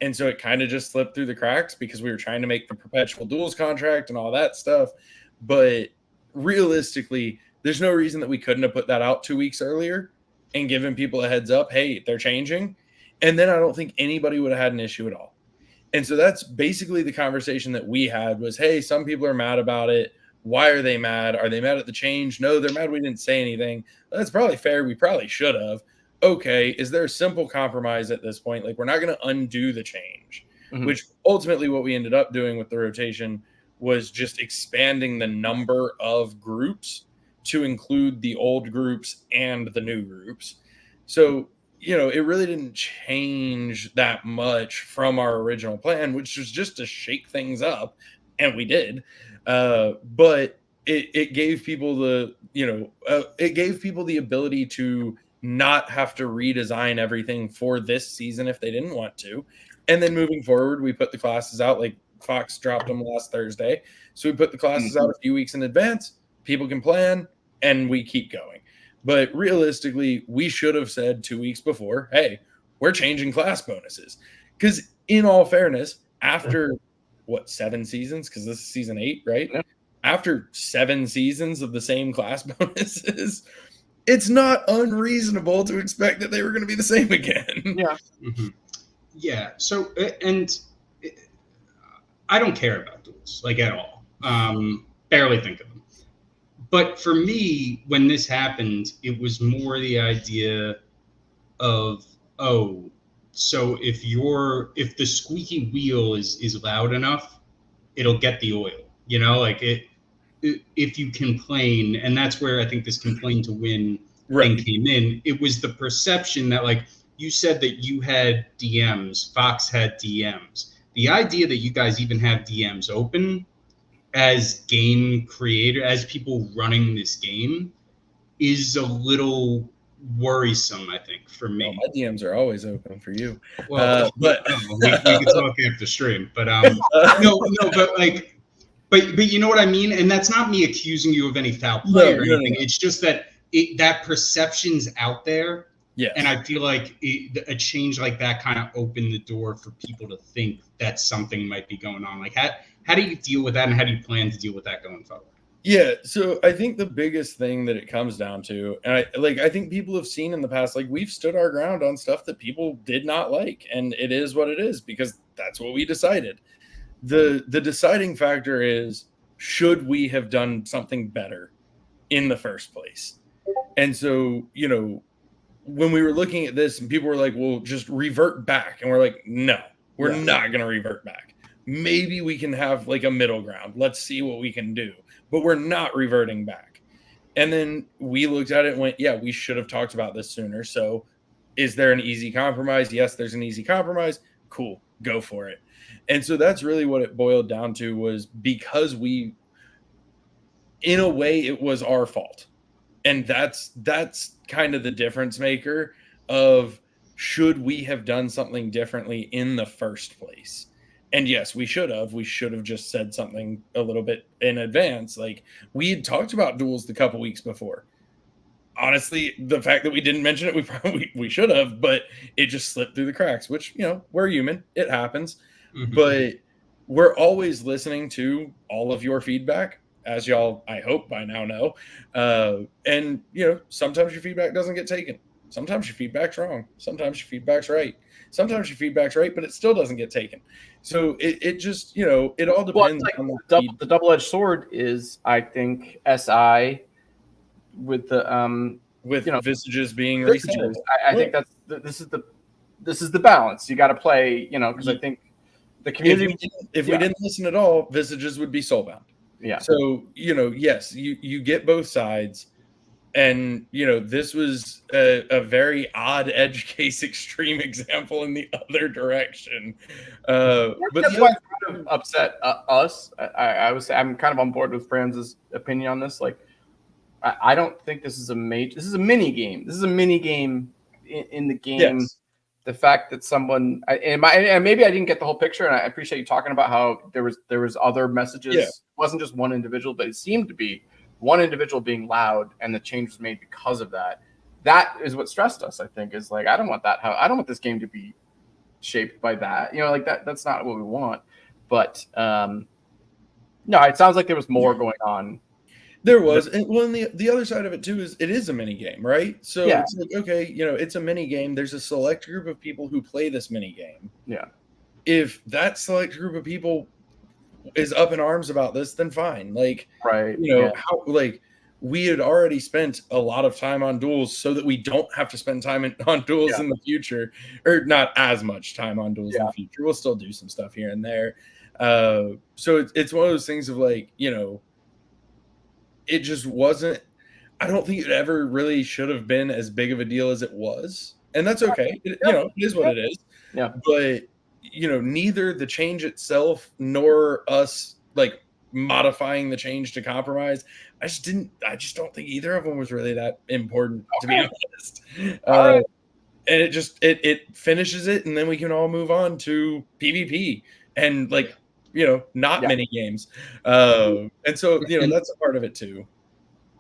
and so it kind of just slipped through the cracks because we were trying to make the perpetual duels contract and all that stuff. but realistically, there's no reason that we couldn't have put that out 2 weeks earlier and given people a heads up, hey, they're changing. And then I don't think anybody would have had an issue at all. And so that's basically the conversation that we had was, hey, some people are mad about it. Why are they mad? Are they mad at the change? No, they're mad we didn't say anything. That's probably fair. We probably should have. Okay, is there a simple compromise at this point? Like, we're not going to undo the change, which ultimately what we ended up doing with the rotation was just expanding the number of groups to include the old groups and the new groups. So, it really didn't change that much from our original plan, which was just to shake things up. And we did. But it gave people the ability to not have to redesign everything for this season if they didn't want to. And then moving forward, we put the classes out, like Fox dropped them last Thursday. So we put the classes out a few weeks in advance. People can plan and we keep going. But realistically, we should have said 2 weeks before, hey, we're changing class bonuses. Because in all fairness, after 7 seasons? Because this is season 8, right? Yeah. After 7 seasons of the same class bonuses, it's not unreasonable to expect that they were going to be the same again. Yeah. Mm-hmm. Yeah. So, and I don't care about duels, like, at all. Barely think of them. But for me, when this happened, it was more the idea of, so if the squeaky wheel is loud enough, it'll get the oil, if you complain, and that's where I think this complain to win thing came in. It was the perception that, like, you said that you had DMs, Fox had DMs. The idea that you guys even have DMs open as game creator, as people running this game, is a little worrisome, I think, for me. Well, my DMs are always open for you. Well, but we can talk after stream. But but you know what I mean. And that's not me accusing you of any foul play or anything. No. It's just that that perception's out there. Yeah. And I feel like a change like that kind of opened the door for people to think that something might be going on. Like, how do you deal with that, and how do you plan to deal with that going forward? Yeah, so I think the biggest thing that it comes down to, and I think people have seen in the past, like, we've stood our ground on stuff that people did not like, and it is what it is because that's what we decided. The deciding factor is, should we have done something better in the first place? And so, when we were looking at this and people were like, well, just revert back. And we're like, no, we're not going to revert back. Maybe we can have like a middle ground. Let's see what we can do. But we're not reverting back. And then we looked at it and went, yeah, we should have talked about this sooner. So is there an easy compromise? Yes, there's an easy compromise. Cool, go for it. And so that's really what it boiled down to, was because we, in a way, it was our fault. And that's kind of the difference maker of, should we have done something differently in the first place? And yes, we should have. We should have just said something a little bit in advance. Like, we had talked about duels the couple weeks before. Honestly, the fact that we didn't mention it, we should have, but it just slipped through the cracks, which, we're human. It happens. Mm-hmm. But we're always listening to all of your feedback, as y'all, I hope by now know. And, sometimes your feedback doesn't get taken. Sometimes your feedback's wrong. Sometimes your feedback's right. Sometimes your feedback's right, but it still doesn't get taken. So it just, it all depends on the double-edged sword is, I think, SI with the Visages being reset. I think this is the balance. You got to play, because I think the community. If we didn't listen at all, Visages would be soulbound. Yeah. So, yes, you get both sides. And, this was a very odd edge case extreme example in the other direction. But that's why it's kind of upset us. I'm kind of on board with Franz's opinion on this. Like, I don't think this is a mini game. This is a mini game in the game. Yes. The fact that someone and maybe I didn't get the whole picture, and I appreciate you talking about how there was other messages. Yeah. It wasn't just one individual, but it seemed to be one individual being loud, and the change was made because of that. That is what stressed us, I think, is like, I don't want this game to be shaped by that. Like that's not what we want. But No, it sounds like there was more going on. There was, and well, and the other side of it too is it is a mini game, right? So it's like, okay, it's a mini game. There's a select group of people who play this mini game. Yeah. If that select group of people is up in arms about this, then fine. Like, right, how like we had already spent a lot of time on duels so that we don't have to spend time on duels in the future, or not as much time on duels in the future. We'll still do some stuff here and there. So it's one of those things of like, it just wasn't, I don't think it ever really should have been as big of a deal as it was. And that's okay. It is what it is. Yeah. But, neither the change itself nor us like modifying the change to compromise, I just don't think either of them was really that important, to be honest. And it finishes it, and then we can all move on to PvP and like, not mini games. And so, that's a part of it too.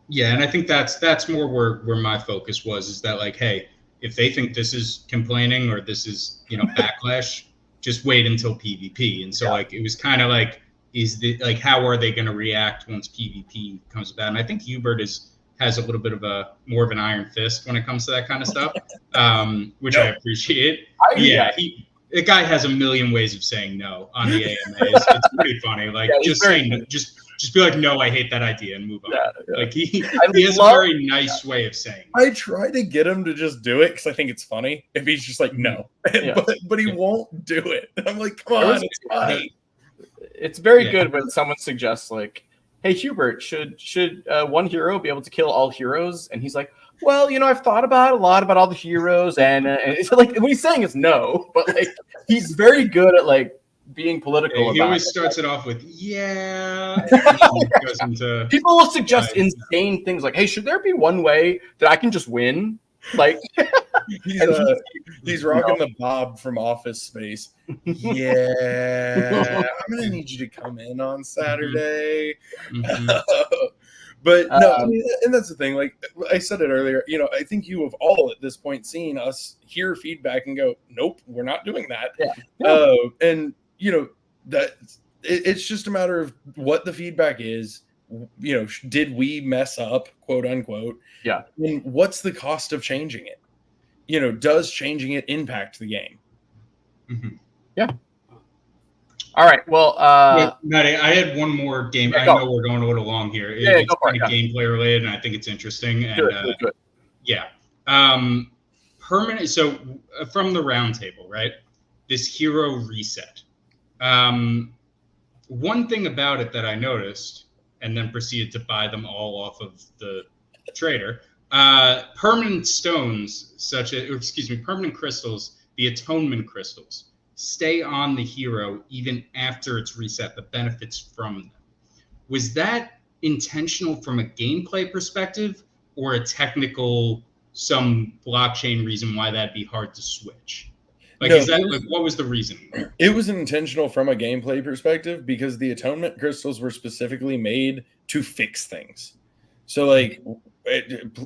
Yeah. And I think that's more where my focus was, is that like, hey, if they think this is complaining or this is, backlash, just wait until PvP. And so like, it was kind of like, how are they going to react once PvP comes about? And I think Hubert has a little bit of more of an iron fist when it comes to that kind of stuff, which I appreciate. The guy has a million ways of saying no on the AMAs. It's pretty funny. Like, just say no, just be like, no, I hate that idea, and move on. Like he has a very nice way of saying it. I try to get him to just do it because I think it's funny. If he's just like, no, but he won't do it. I'm like, come on, it's funny. It's very good when someone suggests like, hey, Hubert, should one hero be able to kill all heroes? And he's like, well, I've thought about a lot about all the heroes, and it's like what he's saying is no, but like he's very good at like being political. He always starts it off with goes into, people will suggest insane things like, hey, should there be one way that I can just win? Like he's rocking the Bob from Office Space. Yeah, I'm gonna need you to come in on Saturday. But no, I mean, and that's the thing. Like I said it earlier, I think you have all at this point seen us hear feedback and go, nope, we're not doing that. And that it's just a matter of what the feedback is. Did we mess up, quote unquote? Yeah. And what's the cost of changing it? Does changing it impact the game? Mm-hmm. Yeah. All right. Well, Maddie, I had one more game. I know we're going a little long here. It's kind of gameplay related, and I think it's interesting. And good. Yeah. Permanent. So from the round table, right? This hero reset. One thing about it that I noticed, and then proceeded to buy them all off of the trader. Permanent stones, permanent crystals, the atonement crystals, stay on the hero even after it's reset, the benefits from them. Was that intentional from a gameplay perspective, or a technical, some blockchain reason why that'd be hard to switch? Like, what was the reason? It was intentional from a gameplay perspective because the atonement crystals were specifically made to fix things. So, like,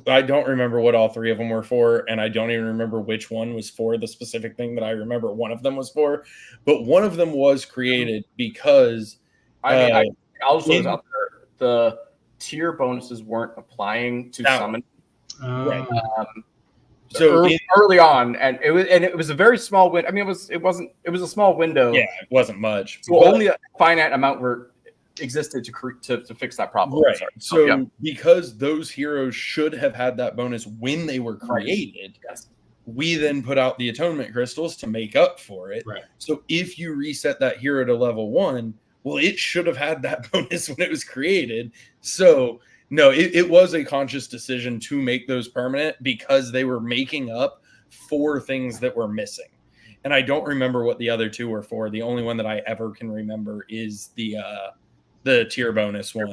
I don't remember what all three of them were for, and I don't even remember which one was for the specific thing that I remember one of them was for. But one of them was created because I'll just throw this out there. The tier bonuses weren't applying to summon. Right. So early on, and it was a very small window. I mean, it was a small window. Yeah, it wasn't much. So only a finite amount existed to fix that problem. Right. So because those heroes should have had that bonus when they were created, we then put out the atonement crystals to make up for it. Right. So if you reset that hero to level 1, well, it should have had that bonus when it was created. So no, it was a conscious decision to make those permanent because they were making up for things that were missing. And I don't remember what the other two were for. The only one that I ever can remember is the tier bonus one.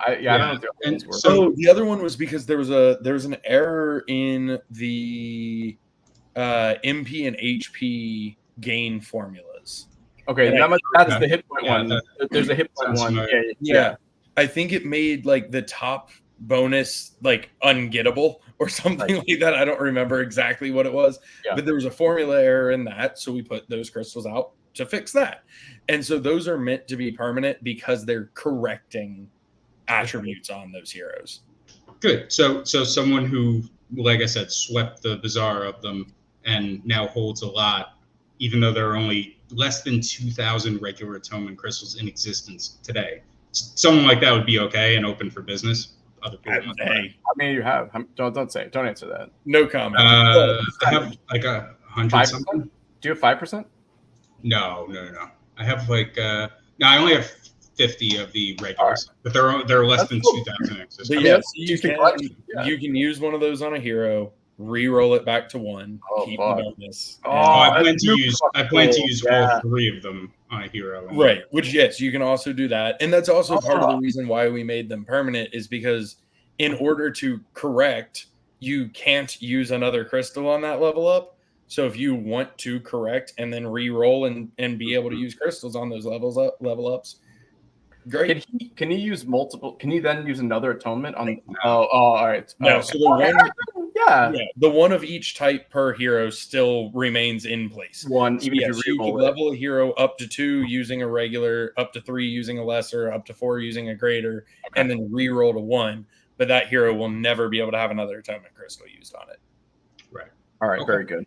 I don't know what the other ones were. So the other one was because there was an error in the MP and HP gain formulas. Okay, that's the hit point one. There's a hit point one. Yeah. I think it made like the top bonus like ungettable or something like that. I don't remember exactly what it was, but there was a formula error in that, so we put those crystals out to fix that. And so those are meant to be permanent because they're correcting attributes on those heroes. Good. So someone who, like I said, swept the bazaar of them and now holds a lot, even though there are only less than 2,000 regular atonement crystals in existence today. Someone like that would be okay and open for business. Other people. How many you have? Don't say it. Don't answer that. No comment. I have like 100 something. Do you have 5%? No. I have like no, I only have 50 of the regulars, but they're less than 2,000 in existence. But yes, you can use one of those on a hero, re-roll it back to 1, keep the bonus. I plan to use all 3 of them on a hero. Right, which yes, you can also do that. And that's also part of the reason why we made them permanent, is because in order to correct, you can't use another crystal on that level up. So if you want to correct and then re-roll and be able to use crystals on those level ups, great. Can he use multiple? Can he then use another atonement on? All right. No, okay. so the one, yeah, the one of each type per hero still remains in place. One, so even yes, if you can level a hero up to 2 using a regular, up to 3 using a lesser, up to 4 using a greater, and then re-roll to 1. But that hero will never be able to have another atonement crystal used on it. Right. All right. Okay. Very good.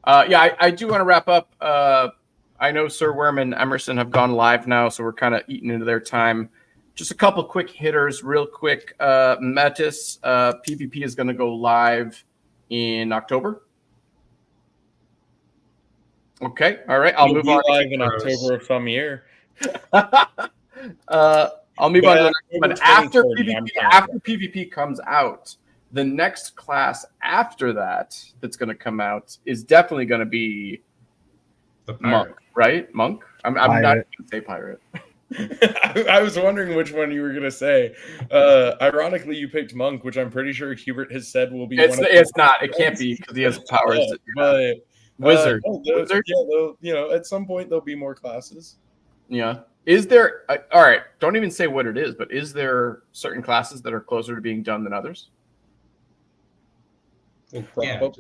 I do want to wrap up. I know Sir Worm and Emerson have gone live now, so we're kind of eating into their time. Just a couple quick hitters, real quick. Metis PvP is going to go live in October. Okay, all right. I'll move on. Live in October of some year. I'll move on to the next. But after PvP comes out, the next class after that's going to come out is definitely going to be the pirate. Monk, right? Monk? I'm not going to say pirate. I was wondering which one you were going to say. Ironically, you picked Monk, which I'm pretty sure Hubert has said will be It's not. It can't be because he has powers. But Wizard. Wizard. Yeah, at some point there'll be more classes. Yeah. Is there? All right. Don't even say what it is. But is there certain classes that are closer to being done than others? Well,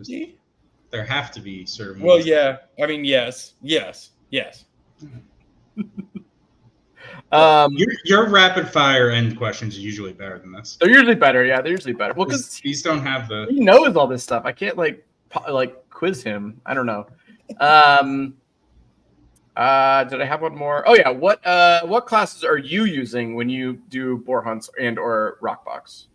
there have to be certain. Well, yeah. I mean, yes. Your rapid fire end questions are usually better than this. They're usually better. Yeah, they're usually better. Well, because these don't have the. He knows all this stuff. I can't like quiz him. I don't know. Did I have one more? Oh yeah. What classes are you using when you do boar hunts and or rockbox?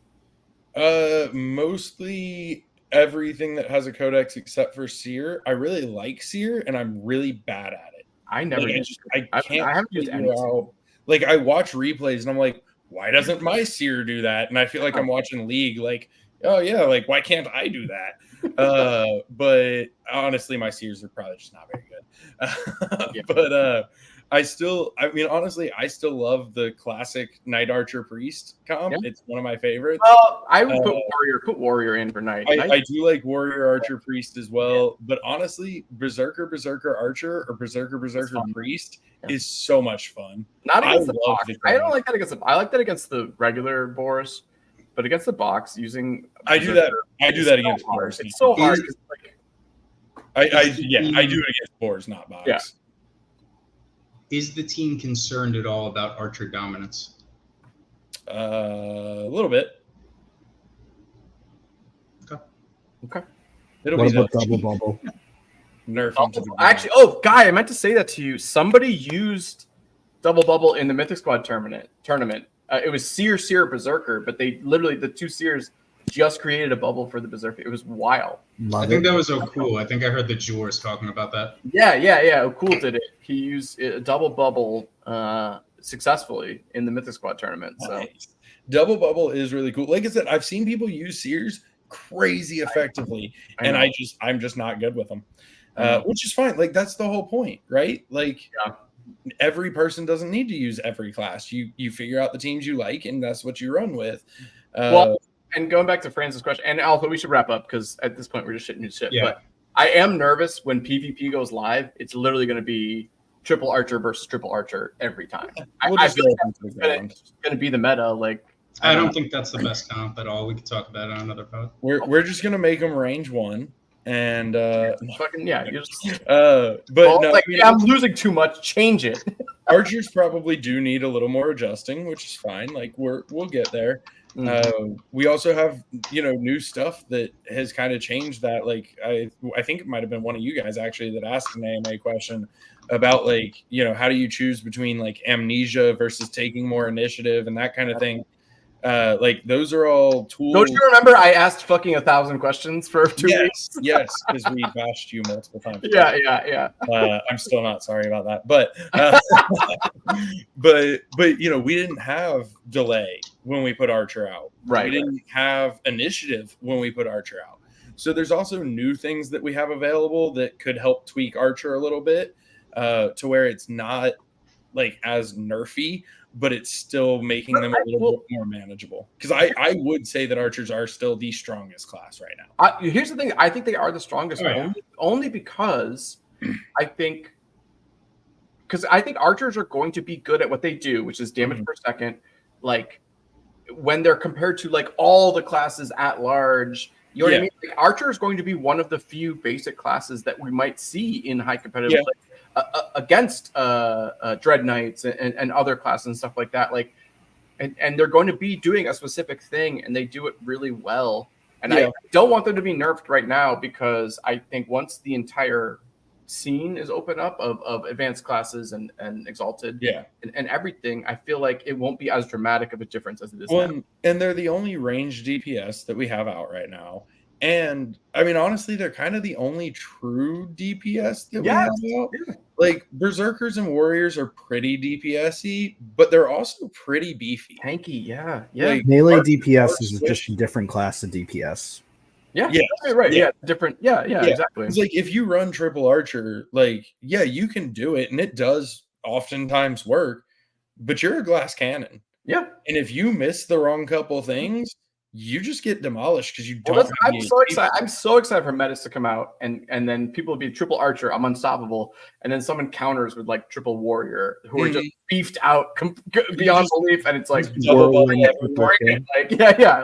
Mostly everything that has a codex except for Seer. I really like Seer, and I'm really bad at it. I never. I haven't used anything. Like I watch replays, and I'm like, why doesn't my Seer do that? And I feel like I'm watching League. Like, oh yeah, like why can't I do that? But honestly, my Seers are probably just not very good. Yeah. But I still love the classic Knight Archer Priest comp. Yeah. It's one of my favorites. Well, I would put Warrior in for Knight. I do like Warrior Archer Priest as well, but honestly, Berserker Archer or Berserker Priest is so much fun. Not against the box. I don't like that against I like that against the regular boars, but against the box using. I do that against boars. It's so hard. I do it against boars, not box. Yeah. Is the team concerned at all about Archer dominance? A little bit. Okay. What about double bubble? Nerf. Actually, Guy, I meant to say that to you. Somebody used double bubble in the Mythic Squad tournament. It was Seer, Berserker, but they literally the two Seers just created a bubble for the Berserker. It was wild. I think that was cool. I think I heard the Jewers talking about that. Yeah. O'Cool did it. He used a double bubble successfully in the Mythic Squad tournament. So nice. Double bubble is really cool. Like I said, I've seen people use Seers crazy effectively, and I'm just not good with them, which is fine. Like that's the whole point, right? Like every person doesn't need to use every class. You figure out the teams you like, and that's what you run with. And going back to Francis' question, and also we should wrap up because at this point we're just shitting shit. Yeah. But I am nervous when PvP goes live. It's literally going to be triple Archer versus triple Archer every time. I feel like it's going to be the meta. Like I don't think that's the best comp at all. We could talk about it on another pod. We're just going to make them range 1. And fucking yeah, you just but no, like, I'm losing too much. Change it. Archers probably do need a little more adjusting, which is fine. Like we'll get there. We also have new stuff that has kind of changed that. Like I think it might have been one of you guys actually that asked an AMA question about like how do you choose between like amnesia versus taking more initiative and that kind of thing. Like those are all tools. Don't you remember I asked fucking 1,000 questions for 2 weeks? Yes, because we bashed you multiple times. Yeah. I'm still not sorry about that, but but we didn't have delay when we put Archer out. Right. We didn't have initiative when we put Archer out. So there's also new things that we have available that could help tweak Archer a little bit to where it's not like as nerfy, but it's still making them a little bit more manageable. Because I would say that Archers are still the strongest class right now. Here's the thing. I think they are the strongest only because I think Archers are going to be good at what they do, which is damage per second. Like when they're compared to like all the classes at large, you know what I mean? Like, Archer is going to be one of the few basic classes that we might see in high competitive against Dread Knights and other classes and stuff like that. Like, and they're going to be doing a specific thing, and they do it really well. And I don't want them to be nerfed right now because I think once the entire scene is open up of advanced classes and exalted and everything, I feel like it won't be as dramatic of a difference as it is now. And they're the only ranged DPS that we have out right now. And I mean, honestly, they're kind of the only true DPS that we have out. Yeah. Like Berserkers and Warriors are pretty DPS-y, but they're also pretty beefy. Tanky, yeah. Like, melee DPS is just a different class of DPS. Yeah, right. Yeah, different. Yeah, exactly. It's like if you run triple Archer, like, you can do it, and it does oftentimes work, but you're a glass cannon. Yeah. And if you miss the wrong couple things, you just get demolished because you don't. I'm so excited. I'm so excited for Metis to come out, and then people will be triple Archer. I'm unstoppable, and then someone counters with like triple Warrior, who are just beefed out beyond belief, and it's like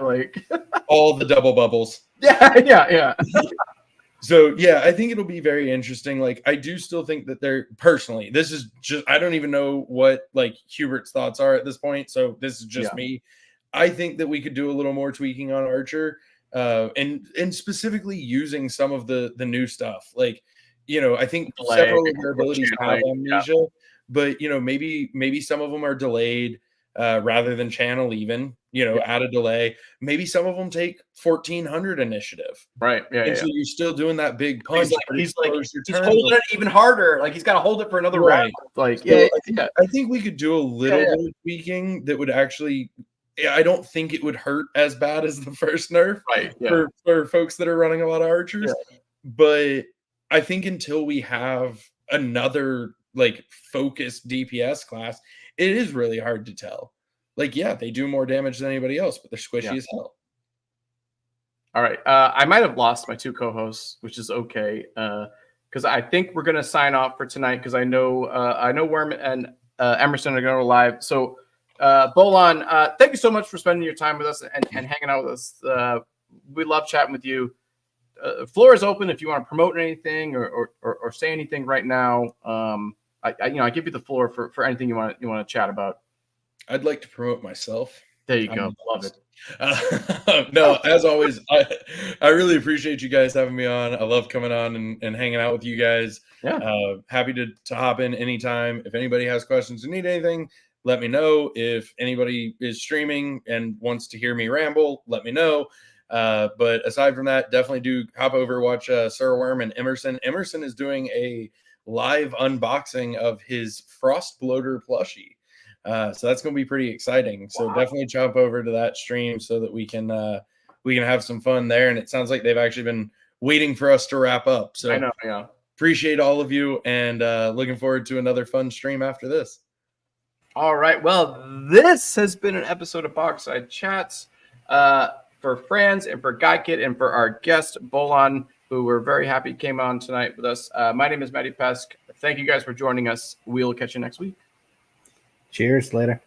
like all the double bubbles. Yeah. So I think it'll be very interesting. Like I do still think that they're personally. This is just I don't even know what like Hubert's thoughts are at this point. So this is just me. I think that we could do a little more tweaking on Archer, and specifically using some of the new stuff. Like, I think several of their abilities have amnesia, but maybe some of them are delayed rather than channel even. Add a delay. Maybe some of them take 1400 initiative. Right. Yeah. And so you're still doing that big punch. He's holding it even harder. Like he's got to hold it for another round. Like I think we could do a little bit of tweaking that would actually. I don't think it would hurt as bad as the first nerf for folks that are running a lot of Archers. Yeah. But I think until we have another like focused DPS class, it is really hard to tell. Like, they do more damage than anybody else, but they're squishy as hell. All right. I might have lost my two co-hosts, which is okay. Because I think we're going to sign off for tonight because I know Worm and Emerson are going to go live. So Bolon, thank you so much for spending your time with us and hanging out with us. We love chatting with you. Floor is open if you want to promote anything or say anything right now. I give you the floor for anything you want to chat about. I'd like to promote myself. There you go. Love it. No, as always, I really appreciate you guys having me on. I love coming on and hanging out with you guys. Yeah. Happy to hop in anytime. If anybody has questions or need anything, let me know. If anybody is streaming and wants to hear me ramble, let me know. But aside from that, definitely do hop over, watch Sir Worm and Emerson. Emerson is doing a live unboxing of his Frost Bloater plushie. So that's going to be pretty exciting. So definitely jump over to that stream so that we can have some fun there. And it sounds like they've actually been waiting for us to wrap up. So I know, yeah. Appreciate all of you and looking forward to another fun stream after this. All right. Well, this has been an episode of Bogside Chats for Franz and for Guykit and for our guest Bolon, who we're very happy came on tonight with us. My name is Matty Pesk. Thank you guys for joining us. We'll catch you next week. Cheers. Later.